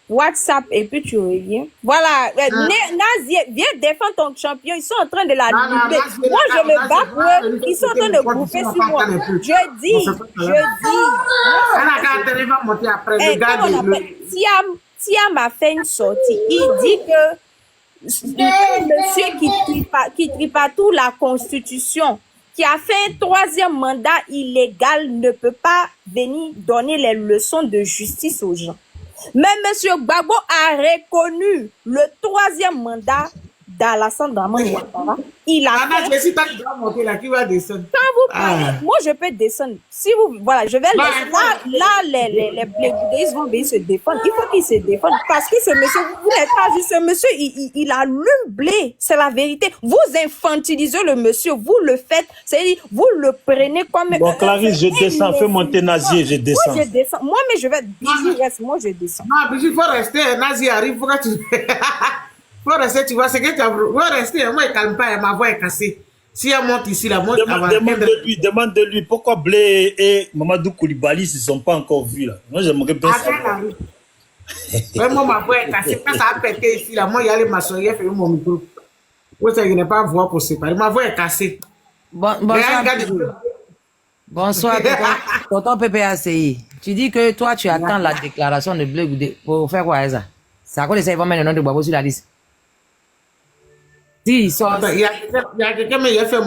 WhatsApp et puis tu reviens. Voilà, Nazi, viens défendre ton champion. Ils sont en train de la doubler. Moi, je me bats pour eux. Ils sont en train de grouper sur moi. Je dis. Tiam a fait une sortie. Il dit que le monsieur qui tripatou la Constitution, qui a fait un 3e mandat illégal, ne peut pas venir donner les leçons de justice aux gens. Mais M. Gbagbo a reconnu le 3e mandat d'Alassane Dramane Ouattara. Il a fait... Quand vous parlez, moi je peux descendre. Si vous, voilà, je vais laisser. Là, les Blé-Goudéistes vont venir se défendre. Il faut qu'ils se défendent. Parce que ce monsieur, vous n'êtes pas juste ce monsieur, il allume blé. C'est la vérité. Vous infantilisez le monsieur, vous le faites, c'est-à-dire, vous le prenez comme... Bon, Clarisse, je descends, fais monter Nazi, je descends. Moi, je descends. Moi, mais je vais... Bijou reste, moi, je descends. Non, Bijou, il faut rester. Nazi arrive, pourquoi tu... Faut rester, tu vois, c'est que tu as... Faut rester, moi, il ne calme pas, ma voix est cassée. Si elle monte ici, la monte... Demande de lui, pourquoi Blé et Mamadou Koulibaly ne se sont pas encore vus, là. Moi, j'aimerais bien savoir. Vraiment, ma voix est cassée. Quand ça a pété ici, là, moi, il y a les maçons, il y a fait mon micro. Moi, je n'ai pas voix pour séparer. Ma voix est cassée. Bonsoir, tonton PPACI. Tu dis que toi, tu attends la déclaration de Blé Goudé pour faire quoi, ça? C'est à cause de ça, ils vont mettre le nom de Gbagbo sur la liste. Si, il sort. Il y a quelqu'un, mais il a fait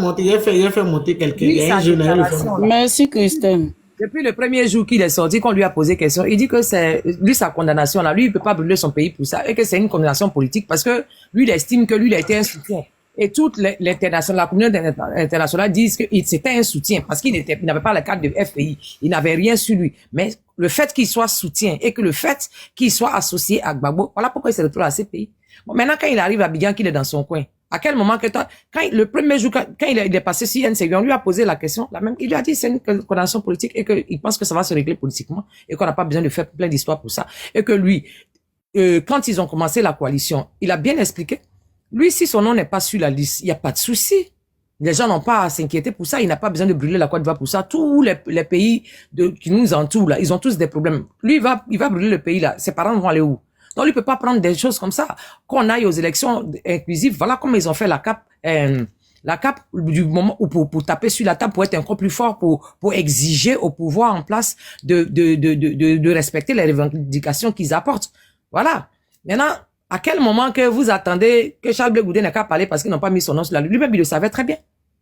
monter quelqu'un. Merci, Christine. Depuis le premier jour qu'il est sorti, qu'on lui a posé question, il dit que c'est lui sa condamnation là, lui il peut pas brûler son pays pour ça et que c'est une condamnation politique parce que lui il estime que lui il a été un soutien et toute l'international, la communauté internationale disent que c'était un soutien parce qu'il n'avait pas la carte de FPI, il n'avait rien sur lui. Mais le fait qu'il soit soutien et que le fait qu'il soit associé à Gbagbo, voilà pourquoi il s'est retrouvé à CPI. Bon, maintenant quand il arrive à Abidjan, qu'il est dans son coin. À quel moment que toi, le premier jour, quand il est passé sur NCV, on lui a posé la question, il lui a dit c'est une condamnation politique et qu'il pense que ça va se régler politiquement et qu'on n'a pas besoin de faire plein d'histoires pour ça. Et que lui, quand ils ont commencé la coalition, il a bien expliqué. Lui, si son nom n'est pas sur la liste, il n'y a pas de souci. Les gens n'ont pas à s'inquiéter pour ça. Il n'a pas besoin de brûler la Côte d'Ivoire pour ça. Tous les pays qui nous entourent là, ils ont tous des problèmes. Lui, il va brûler le pays là. Ses parents vont aller où? Donc, il ne peut pas prendre des choses comme ça. Qu'on aille aux élections inclusives, voilà comment ils ont fait la CAP du moment où pour taper sur la table, pour être encore plus fort, pour exiger au pouvoir en place de respecter les revendications qu'ils apportent. Voilà. Maintenant, à quel moment que vous attendez que Charles Blé Goudé n'ait qu'à parler parce qu'ils n'ont pas mis son nom sur la liste? Lui-même, il le savait très bien.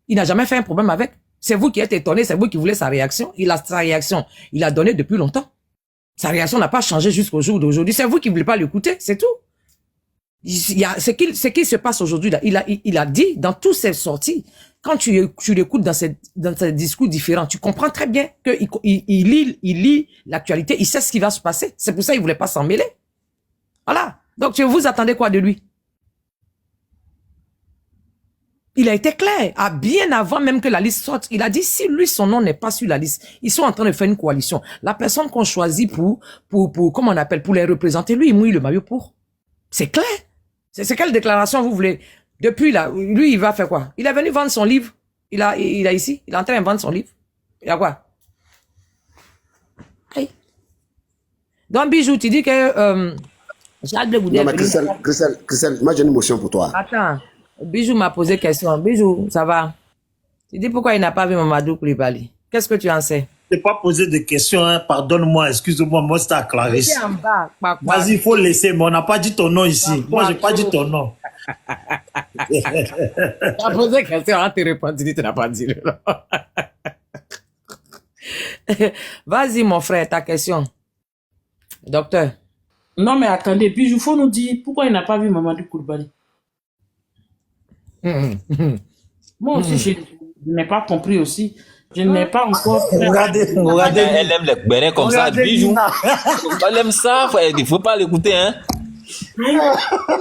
Il n'a jamais fait un problème avec. C'est vous qui êtes étonné, c'est vous qui voulez sa réaction. Sa réaction, il a donné depuis longtemps. Sa réaction n'a pas changé jusqu'au jour d'aujourd'hui. C'est vous qui ne voulez pas l'écouter, c'est tout. Ce qui se passe aujourd'hui, là, il a dit dans toutes ses sorties, quand tu l'écoutes dans ses discours différents, tu comprends très bien qu'il lit l'actualité, il sait ce qui va se passer. C'est pour ça qu'il ne voulait pas s'en mêler. Voilà. Donc, vous attendez quoi de lui? Il a été clair, bien avant même que la liste sorte. Il a dit, si lui, son nom n'est pas sur la liste, ils sont en train de faire une coalition. La personne qu'on choisit pour comment on appelle, pour les représenter, lui, il mouille le maillot pour. C'est clair. C'est quelle déclaration vous voulez? Depuis là, lui, il va faire quoi? Il est venu vendre son livre. Il a ici, il est en train de vendre son livre. Il a quoi? Hey. Donc, Bijou, tu dis que, non, mais Christelle, moi j'ai une motion pour toi. Attends. Bijou m'a posé question. Bijou, ça va? Tu dis pourquoi il n'a pas vu Mamadou Koulibaly? Qu'est-ce que tu en sais? Je n'ai pas posé de questions, hein. Pardonne-moi, excuse-moi, moi c'était à Clarisse. Vas-y, il faut laisser, mais on n'a pas dit ton nom ici. Moi, je n'ai pas dit ton nom. Tu as posé une question, on a te répondu, tu n'as pas dit. Vas-y, mon frère, ta question. Docteur. Non, mais attendez, puis il faut nous dire pourquoi il n'a pas vu Mamadou Koulibaly. Moi aussi, je n'ai pas compris aussi. Je n'ai pas encore... Regardez. Elle aime les bérets comme ça, Bijou. Elle aime ça, il ne faut pas l'écouter, hein.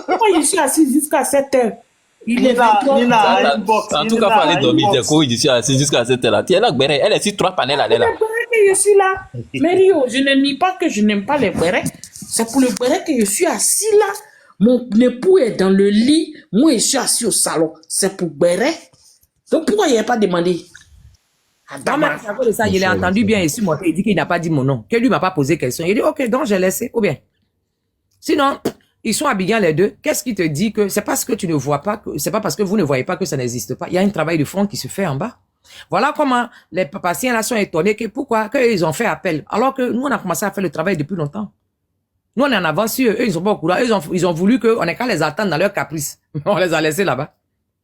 Pourquoi je suis assis jusqu'à 7 heures? Il est 23. En tout cas, il faut aller dormir. Je suis assis jusqu'à 7 heures là. Tu es là, bérets. Elle est sur 3 panels là. C'est pour le béret que je suis là. Mais Rio, je ne nie pas que je n'aime pas les bérets. C'est pour le béret que je suis assis là. Mon époux est dans le lit. Moi, je suis assis au salon. C'est pour béret. Donc, pourquoi il n'a pas demandé? Non, mais à cause de ça, il a entendu bien ici, moi, il dit qu'il n'a pas dit mon nom, que lui m'a pas posé question. Il dit, ok, donc j'ai laissé, ou bien. Sinon, ils sont habillés les deux. Qu'est-ce qui te dit que c'est parce que tu ne vois pas, c'est pas parce que vous ne voyez pas que ça n'existe pas. Il y a un travail de fond qui se fait en bas. Voilà comment les patients là sont étonnés que pourquoi qu'ils ont fait appel. Alors que nous, on a commencé à faire le travail depuis longtemps. Nous, on est en avance sur eux. Eux, ils sont pas au courant. Ils ont voulu qu'on ait qu'à les attendre dans leur caprice. On les a laissés là-bas.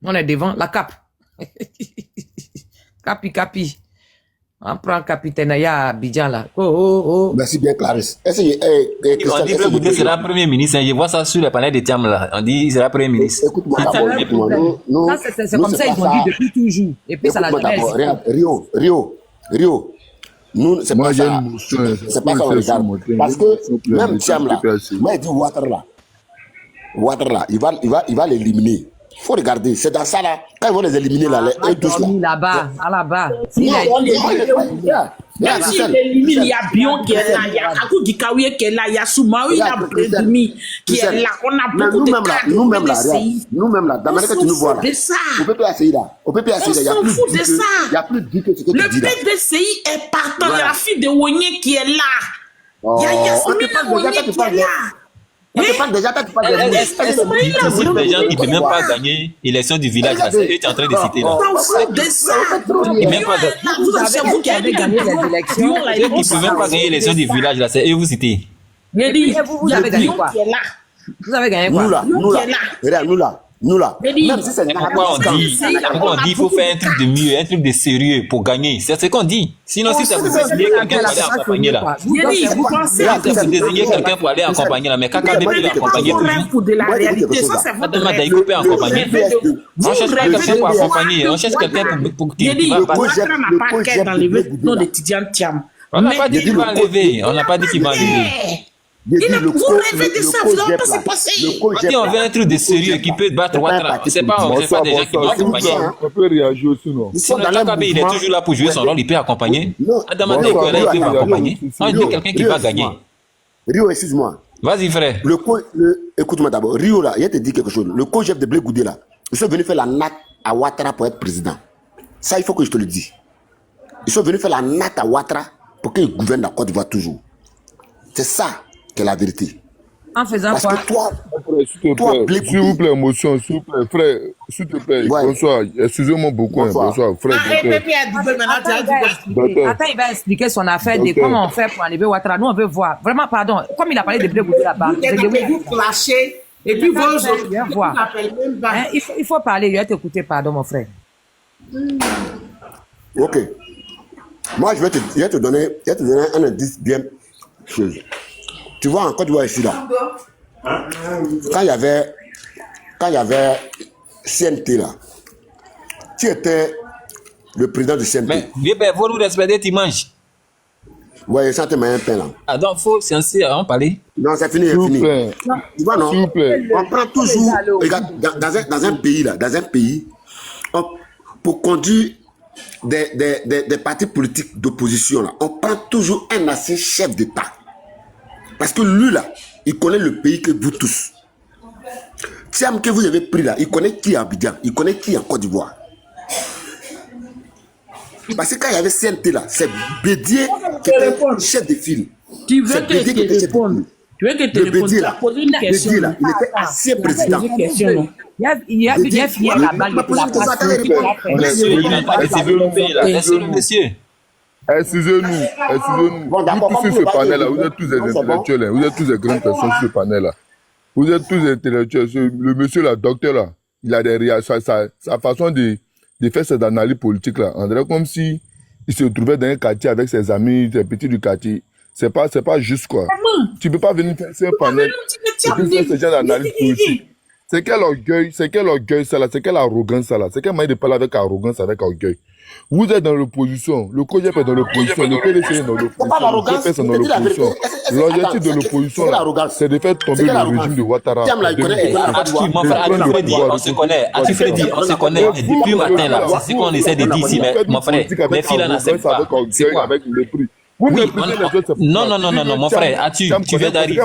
On est devant la cape. Capi. On prend capitaine à Abidjan là. Oh. Merci bien, Clarisse. On dit que c'est la première ministre. Je vois ça sur le panel de Tiam là. On dit c'est la première ministre. Écoute-moi, c'est comme ça, ils ont dit depuis toujours. Et puis ça l'a jamais Rio. Nous, c'est pas ça. C'est pas ça on regarde. Parce que même Tiam là, moi, il dit Water là, il va l'éliminer. Il faut regarder, c'est dans ça là, quand ils vont les éliminer là, les douces là-bas, là-bas. Même s'il élimine, il y a Bion qui est là, il y a Kakou Dikaouye qui est là, il y a Soumaou, il y a Brédumi qui est là. On a beaucoup de cas. Nous-mêmes là, d'Amérique, tu nous vois là. On peut pas essayer là. On s'en fout de ça. Il n'y a plus de dit que ce que tu dis là. Le PDCI est partant, il y a la fille de Wonye qui est là. Il y a Yasmina Wonye qui est là. On te parle déjà quand tu parles de des gens qui ne peuvent même pas gagner l'élection du village. Tu es en train de citer là. Vous qui avez gagné les élections. Ceux qui ne peuvent même pas gagner l'élection du village là, c'est eux vous citez. Vous avez gagné quoi? Vous avez gagné quoi? Nous là. Même si c'est pourquoi on dit il faut faire un truc de mieux, un truc de sérieux pour gagner. C'est ce qu'on dit. Sinon, si ça vous désignez quelqu'un pour aller accompagner là. Vous pensez que vous désignez quelqu'un pour aller accompagner là, mais Kaka ne peut l'accompagner toujours. De la réalité, ça c'est votre rêve. Il peut accompagner. On cherche quelqu'un pour accompagner. On cherche quelqu'un pour qui va pas. On n'a pas qu'à enlever le nom d'étudiant Tiam. On n'a pas dit qu'il va enlever. On n'a pas dit qu'il va enlever. Vous rêvez de ça, vous n'avez pas se passer. On veut un truc de sérieux qui peut battre Ouattara. C'est pas des gens qui vont accompagner. On peut réagir aussi, non? Sinon, Kakabe, il est toujours là pour jouer son rôle, il peut accompagner. Adamante, il peut accompagner. On dit quelqu'un qui va gagner. Rio, excuse-moi. Vas-y, frère. Écoute-moi d'abord. Rio, là, il te dit quelque chose. Le co-chef de Blé Goudé, là, ils sont venus faire la natte à Ouattara pour être président. Ça, il faut que je te le dise. Ils sont venus faire la natte à Ouattara pour qu'il gouverne la Côte d'Ivoire toujours. C'est ça. C'est la vérité. En faisant parce quoi? Que toi, s'il vous plaît, émotion, s'il vous plaît, frère, s'il te plaît, bonsoir, excusez-moi beaucoup, bonsoir, frère. Attends, il va expliquer son affaire de comment on fait pour enlever Ouattara. Nous, on veut voir. Vraiment, pardon, comme il a parlé de Blé Goudé là-bas. Vous clashez et puis vos voir. Il faut parler, il va t'écouter, pardon, mon frère. Ok. Moi, je vais te donner un indice bien chose. Tu vois, en Côte d'Ivoire ici, là, quand il y avait CNT, là, tu étais le président du CNT. Mais, vous nous respectez, tu manges. Ouais, ça te met un pain, là. Ah, donc, il faut censé en parler. Non, c'est fini, c'est fini. Tu vois, non? On prend toujours, regarde, dans un pays, là, pour conduire des partis politiques d'opposition, là, on prend toujours un ancien chef d'État. Parce que lui, là, il connaît le pays que vous tous. Tiam que vous avez pris là, il connaît qui est à Abidjan, il connaît qui est en Côte d'Ivoire. Parce que quand il y avait CNT là, c'est Bédier qui était chef de file. Tu veux que je te réponde? Tu veux que je te réponde? Tu as posé une question. Bédier là, il était ancien président. Il y a bien fini la balle. Monsieur. Excusez-nous. Vous sur ce panel-là, vous êtes tous des intellectuels, vous êtes tous des grandes personnes sur ce panel-là. Vous êtes tous des intellectuels. Le monsieur là, docteur là, il a des sa façon de faire ses analyses politiques là. On dirait comme si il se trouvait dans un quartier avec ses amis, ses petits du quartier. C'est pas juste quoi. Tu peux pas venir faire un panel et puis faire ce genre d'analyse politique. C'est quel orgueil ça là, c'est quelle arrogance ça là, c'est quelle manière de parler avec arrogance, avec orgueil. Vous êtes dans l'opposition, le COJEP est dans l'opposition, le PDC est dans l'opposition, le GPS est dans l'opposition. L'objectif de l'opposition, c'est de faire tomber le régime de Ouattara. Mon frère, on se connaît. On se connaît depuis le matin là. C'est ce qu'on essaie de dire ici, mais mon frère, les filles là n'acceptent pas. C'est quoi? Oui, non, mon frère, tu viens d'arriver.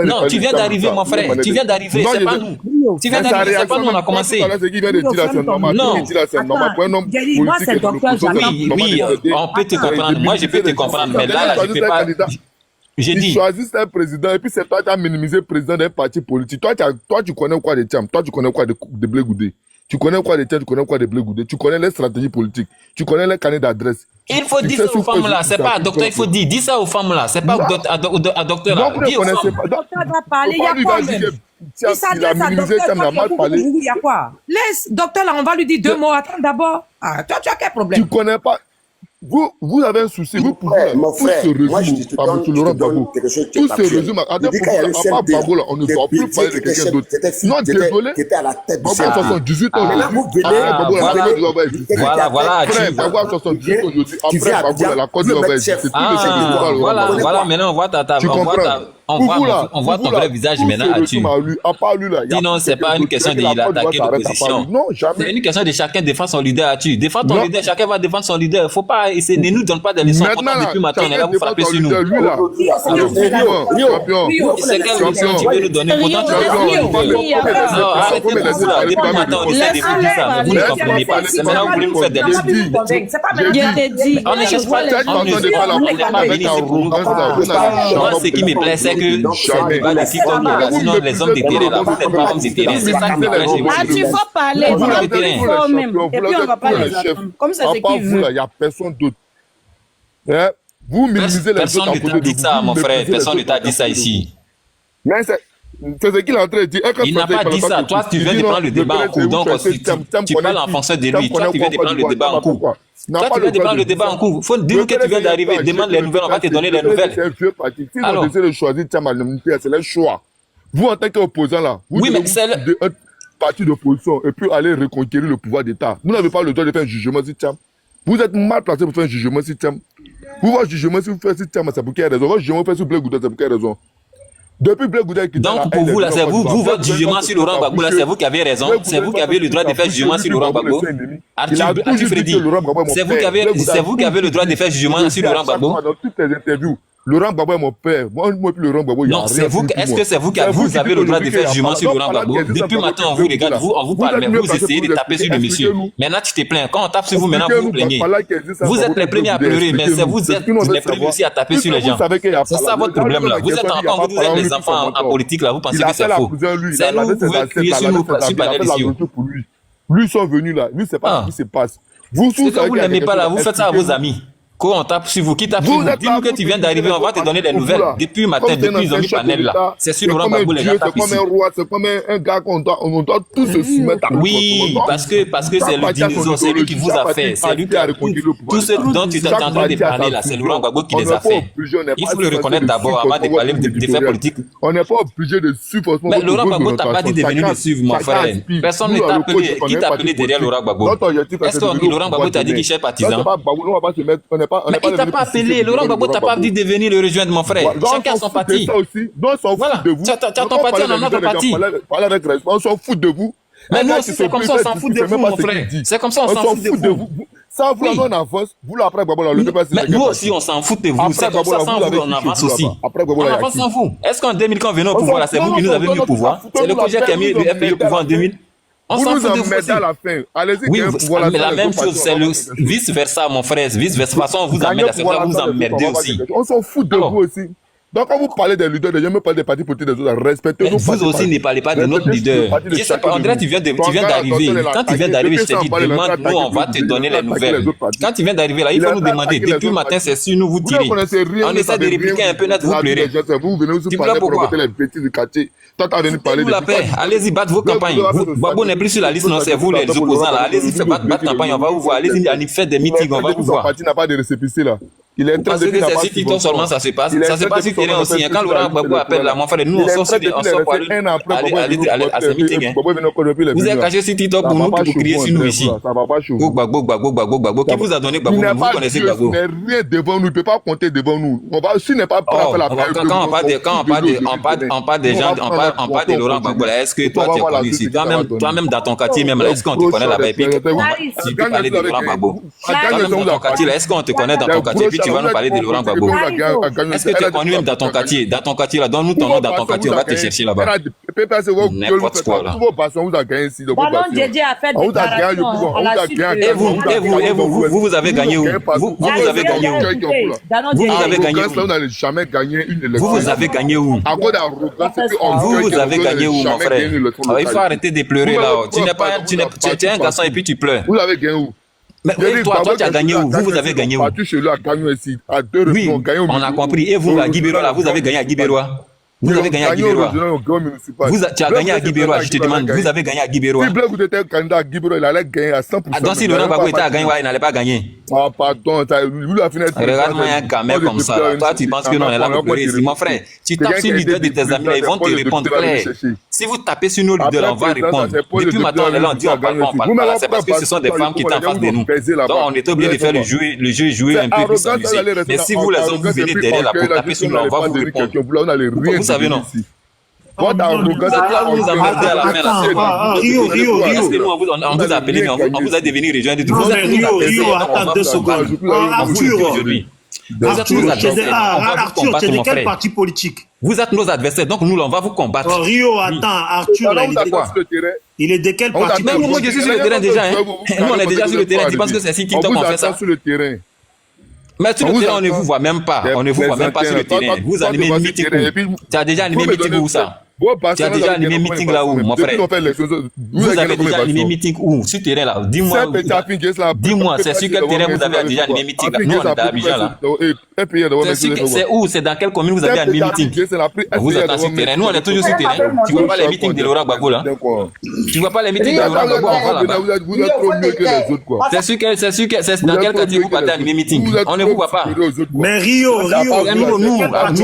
Non, tu viens d'arriver, mon frère. Tu viens d'arriver, c'est pas nous. Tu viens d'arriver, c'est pas nous, on a commencé. Non. Moi, c'est docteur Jamil. Oui, on peut te comprendre. Moi, je peux te comprendre, mais là, je peux pas. J'ai dit. Ils choisissent un président et puis c'est toi qui as minimisé le président d'un parti politique. Toi, tu connais quoi de Tcham? Toi, tu connais quoi de Blé Goudé? Tu connais quoi de Tcham? Tu connais quoi de Blé Goudé? Tu connais les stratégies politiques? Tu connais les carnets d'adresse? Il faut dire ça aux femmes là, c'est pas à docteur, il faut dire. Dis ça aux femmes là, c'est pas à docteur là. Dis aux femmes. Docteur doit parler, il y a quoi même? Il s'adresse à docteur, il y a quoi? Laisse, docteur là, on va lui dire 2 mots, attends d'abord. Ah, toi, tu as quel problème? Tu connais pas. Vous avez un souci, vous pouvez tout se résume à M. Laurent Gbagbo. Tout se résume à part Gbagbo là, on ne va plus parler de quelqu'un d'autre. Non, désolé, Gbagbo a 78 ans. Voilà, Gbagbo a 78 ans aujourd'hui. Après Gbagbo, la Côte d'Ivoire, c'est tout le voilà, maintenant on voit on voit ton vrai visage maintenant à tu. Sinon, c'est pas une question d'attaquer l'opposition. C'est une question de chacun défendre son leader à tu. Défends ton leader, chacun va défendre son leader. Faut pas essayer, ne nous donne pas des leçons. Depuis matin, on est là pour frapper sur nous. C'est quelle leçon tu veux nous donner? Pourtant, non, arrêtez de vous là. Depuis matin, on essaie de vous dire ça, mais vous ne comprenez pas. C'est maintenant que vous voulez nous faire des leçons. On ne cherche pas, on n'est pas venu ici pour nous. Moi, ce qui me plaît, c'est que c'est pas des TikTok, sinon les hommes de terrain là, vous n'êtes pas hommes de terrain. C'est ça qui me plaît chez vous. Ah, tu faut parler, on va parler fort même. Et puis on va pas les attendre. Comme ça, c'est qui veut. Il n'y a personne d'autre. Vous minimisez les autres. Personne ne t'a dit ça, mon frère. Personne ne t'a dit ça ici. Mais c'est ce qu'il est en train de dire. Il n'a pas dit ça. Toi, tu viens de prendre le débat en cours. Donc, tu parles en fonction de lui. Toi, tu viens de prendre le débat en cours. Toi, tu viens de prendre le débat en cours. Il faut dire que tu viens d'arriver. Demande les nouvelles. On va te donner les nouvelles. C'est un vieux parti. Si vous décidez de choisir Tcham à l'immunité, c'est le choix. Vous, en tant qu'opposant là, vous devez un parti d'opposition et puis aller reconquérir le pouvoir d'État. Vous n'avez pas le droit de faire un jugement sur Tcham. Vous êtes mal placé pour faire un jugement sur Tcham. Vous, votre jugement si vous faites sur Tcham, c'est pour quelle raison? Votre jugement fait sur Blé Goudé, c'est pour quelle raison? Depuis Blé Goudé qui donc pour vous là, c'est vous votre jugement sur Laurent Gbagbo là, c'est vous qui avez raison, c'est vous qui avez le droit de faire jugement sur Laurent Gbagbo. Arthur Freddy, c'est vous qui avez le droit de faire jugement sur Laurent Gbagbo. Dans toutes les interviews, Laurent Gbagbo est mon père. Moi puis Laurent Gbagbo, il y a rien. Non, c'est vous. Est-ce que c'est vous qui avez le droit de faire jugement sur Laurent Gbagbo? Depuis maintenant, on vous regarde, on vous parle, mais vous essayez de taper sur le monsieur. Maintenant, tu te plains. Quand on tape sur vous, maintenant, vous vous plaignez. Vous êtes les premiers à pleurer, mais c'est vous êtes les premiers aussi à taper sur les gens. C'est ça votre problème là. Vous êtes quand vous êtes les enfants en politique là, vous pensez que c'est faux. C'est nous, vous pouvez crier sur nous, sur panel ici. Lui, ils sont venus là. Lui, c'est pas ce qui se passe. Vous n'aimez pas là, vous faites ça à vos amis. Quand on tape sur vous, qui tape sur vous? Dis-nous que tu viens d'arriver, on va te donner des nouvelles. Depuis matin, depuis ils ont mis panel là. C'est sur Laurent Gbagbo, les gens tapent ici. C'est comme un roi, c'est comme un gars qu'on doit tous se soumettre à. Oui, parce que c'est le dinosaure, c'est lui qui vous a fait. C'est lui qui a tout ce dont tu es en train de parler là, c'est Laurent Gbagbo qui les a fait. Il faut le reconnaître d'abord avant de parler des faits politiques. On n'est pas obligé de suivre. Mais Laurent Gbagbo t'a pas dit de venir le suivre, mon frère. Personne ne t'a appelé. Qui t'a appelé derrière Laurent Gbagbo? Est-ce que Laurent Gbagbo t'a dit qu'il cherche partisan? Mais il t'a pas appelé, Laurent Gbagbo t'a pas dit de venir le rejoindre, mon frère. Chacun son parti. Voilà, tu as ton parti, on a notre parti. On s'en fout de vous. Mais nous aussi, c'est comme ça, on s'en fout de vous, mon frère. C'est comme ça, on s'en fout de vous. Ça, vous l'avez en avance, vous l'après Gbagbo, le débat, mais nous aussi, on s'en fout de vous. C'est comme ça, sans vous, on avance aussi. On avance sans vous. Est-ce qu'en 2000, quand on venait au pouvoir, c'est vous qui nous avez mis au pouvoir? C'est le projet qui a mis le FPI au pouvoir en 2000. On s'en fout de vous aussi. À la fin. Allez-y, oui, mais la même chose, c'est le vice-versa, mon frère. Vice-versa. De toute façon, on vous emmerde, c'est vrai, vous emmerdez aussi. On s'en fout de vous aussi. Donc, quand vous parlez des leaders, déjà, me parlez des partis politiques des autres, respectez-nous. Vous aussi ne parlez pas de notre leader. Je sais pas, André, tu viens d'arriver. Quand tu viens d'arriver, je te dis, demande-nous, on va te donner les nouvelles. Quand tu viens d'arriver là, il faut nous demander. Depuis le matin, c'est sur nous, vous tirez. On essaie de répliquer un peu notre, vous pleurez. Vous venez aussi parler pour remonter les bêtises du quartier. Toi, t'as venu parler de la paix. Allez-y, battre vos campagnes. Babo n'est plus sur la liste, non, c'est vous les opposants là. Allez-y, faites battre campagne, on va vous voir. Allez-y, faites des meetings, on va vous voir. Le parti n'a pas de récépissé là. Il est parce que c'est sur TikTok seulement ça se passe. Ça se passe sur terrain aussi. Quand Laurent Gbagbo appelle là, mon frère, nous on sort pour aller à ces meetings. Vous êtes caché sur TikTok pour nous, pour crier sur nous ici. Gbagbo. Qui vous a donné Gbagbo? Vous connaissez Gbagbo? Il n'est rien devant nous, il ne peut pas compter devant nous. S'il n'est pas prêt à faire la paix. Quand on parle des gens, on parle de Laurent Gbagbo là, est-ce que toi tu es connu ici? Toi-même dans ton quartier même là, est-ce qu'on te connaît là-bas? Et puis tu peux parler de Laurent Gbagbo. Toi-même dans ton quartier là, est-ce qu'on te connaît dans ton quartier? Tu vas nous parler de Laurent Gbagbo. Est-ce que tu es connu même dans ton quartier? Dans ton quartier là, donne-nous ton nom dans ton quartier, on va te chercher là-bas. N'importe quoi là. Et vous avez gagné où? Vous avez gagné où? Vous avez gagné où? Vous n'allez jamais gagner une élection. Vous avez gagné où? Vous avez gagné où, mon frère? Il faut arrêter de pleurer là. Tu es un garçon et puis tu pleures. Vous avez gagné où? Mais toi, tu as gagné où? Vous avez gagné où? Oui, on a compris. Et vous, à Guibérois, là, vous avez gagné à Guibérois. Vous avez gagné à Guibérois. Tu as gagné à Guibérois, je te demande. Vous avez gagné à Guibérois. Si Blaise Goudé était candidat à Guibérois, il allait gagner à 100%. Donc si Laurent Gbagbo était à gagner, il n'allait pas gagner. Ah, pardon. Regarde-moi un gamin comme ça. Toi, tu penses que non, on est là pour pleurer ici. Mon frère, tu tapes sur le leader de tes amis, ils vont te répondre clair. Si vous tapez sur nos leaders, on va répondre. Depuis maintenant, on est là, on dit on parle pas. C'est parce que ce sont des femmes qui sont en face de nous. Donc on est obligé de faire le jeu jouer un peu plus s'amuser. Mais si vous, les hommes, vous venez derrière là pour taper sur nous, on va vous répondre. Vous savez non? Vous êtes là, vous nous emmerdez à la fin là. Rio. Est-ce que nous, on vous a appelé, mais on vous a devenu rejoindre tout. Vous êtes Rio, attends 2 secondes. Arthur, tu es de quel parti politique? Vous êtes nos adversaires, donc nous, on va vous combattre. Rio, attends, Arthur, il est de quel parti politique? Moi, je suis sur le terrain déjà. Nous, on est déjà sur le terrain. Tu penses que c'est si TikTok on fait ça? Mais sur le terrain, on ne vous voit même pas. On ne vous voit même pas sur le terrain. Vous animez une meeting où? Tu as déjà animé une meeting où ça? Tu as déjà animé un meeting là où, mon frère? Vous avez déjà animé un meeting où? Sur le terrain là. Dis-moi, c'est sur quel terrain vous avez déjà animé un meeting là? Nous, on est à Abidjan là. C'est où? C'est dans quelle commune vous avez animé un meeting? Vous êtes sur le terrain. Nous, on est toujours sur le terrain. Tu vois pas les meetings de Laurent Gbagbo là? Tu vois pas les meetings de Laurent Gbagbo? On va là-bas. C'est dans quel quartier vous partez animer un meeting? On ne vous voit pas. Mais Rio, nous là,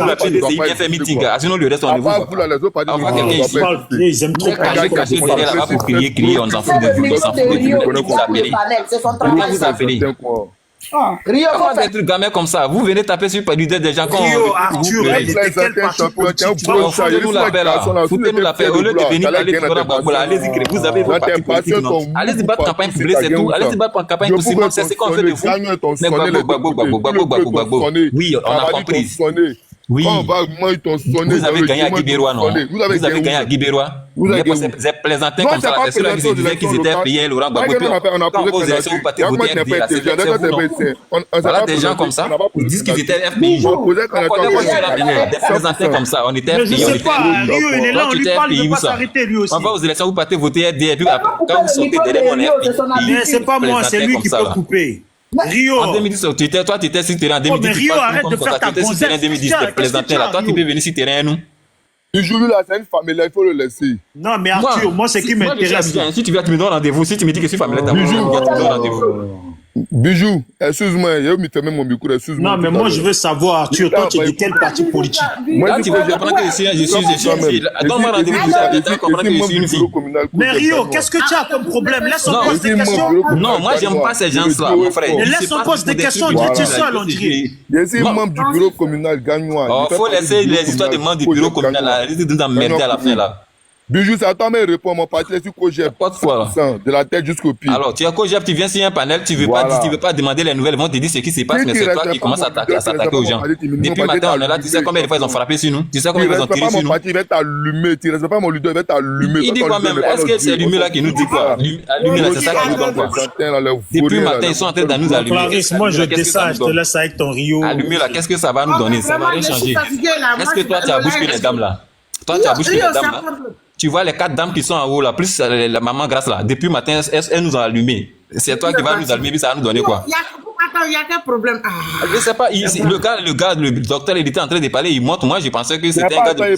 la PDC, il vient faire meeting. Sinon, le reste, on ne vous voit pas. On voit quelqu'un ici. Ils aiment trop cacher derrière là-bas pour crier, on s'en fout de vous, on s'en fout de vous. Vous appelez. Rio, comment des trucs gamins comme ça? Vous venez taper sur le leader des gens comme Arthur, foutez-nous la paix là. Foutez-nous la paix. Au lieu de venir aller sur Laurent Gbagbo là, allez-y, vous avez vos partis politiques, non? Allez-y battre campagne pour c'est tout. Allez-y battre campagne pour Simon, c'est ce qu'on fait de vous. Mais Gbagbo. Oui, on a compris. Oui. Vous avez gagné à Guibérois, non? Vous avez gagné à Guibérois. Vous avez plaisanté comme ça. C'est ceux-là qui disaient qu'ils étaient payés Laurent Gbagbo. Quand vos élections, vous partez voter FPI, c'est vous, non? Voilà des gens comme ça. Ils disent qu'ils étaient FPI. On connaît cela bien. Des plaisantés comme ça. On était FPI. Je sais pas. Rio, il est là. On lui parle de ne pas s'arrêter lui aussi. On va aux élections, vous partez voter FDI. Et puis quand vous sortez derrière mon FPI. Mais c'est pas moi, c'est lui qui peut couper. Rio. En 2010, toi, tu étais sur le terrain en 2010. Mais Rio, arrête de faire ta gonzesse. En 2010, tu plaisantais là. Toi, tu peux venir sur le terrain, nous. Toujours là, c'est une famille, il faut le laisser. Non, mais Arthur, moi, c'est qui m'intéresse. Si tu viens, tu me donnes rendez-vous. Si tu me dis que je suis familier, tu me donnes rendez-vous. Bijou, excuse-moi, il me fermer mon micro, excuse-moi. Non, mais moi je veux savoir, Arthur, toi tu es de quel parti politique? Moi, tu vas comprendre que je suis une fille. Donne-moi rendez-vous, tu vas comprendre que je suis une fille. Mais Rio, qu'est-ce que tu as comme problème? Laisse on pose des questions. Non, moi j'aime pas ces gens-là, mon frère. Laisse on pose des questions, tu es seul, on dirait. Je suis membre du bureau communal gagnois. Il faut laisser les histoires de membres du bureau communal, là. Ils nous emmerder à la fin là. Bijou, c'est à toi, mais réponds, mon parti est sur Cogep. Pas de foi. De la tête jusqu'au pied. Alors, tu as Cogep, tu viens sur un panel, tu veux Voilà. pas, tu veux pas demander les nouvelles, ils vont te dire ce qui se passe, mais c'est toi qui commences à s'attaquer aux gens. Depuis matin, on est là, tu sais combien de fois ils ont frappé sur nous? Tu sais combien de fois ils ont tiré sur nous? Il va t'allumer, tu respectes pas mon leader, il va t'allumer. Il dit quoi même? Est-ce que c'est Allumé là qui nous dit quoi? Allumé là, c'est ça qui nous donne quoi? Depuis matin, ils sont en train de nous allumer. Clarisse, moi je descends, je te laisse avec ton Rio. Allumé là, qu'est-ce que ça va nous donner? Ça va rien changer. Est-ce que toi, tu as bousculé les dames là? Toi, tu as bousculé les dames là? Tu vois les 4 dames qui sont en haut là, plus la maman Grâce là. Depuis matin, elles nous ont allumé. C'est toi qui vas nous allumer, puis ça va nous donner quoi? Attends, il y a quel problème? Je sais pas, le docteur, il était en train de parler, il montre, moi je pensais que c'était un gars de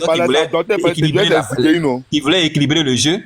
qui voulait équilibrer le jeu.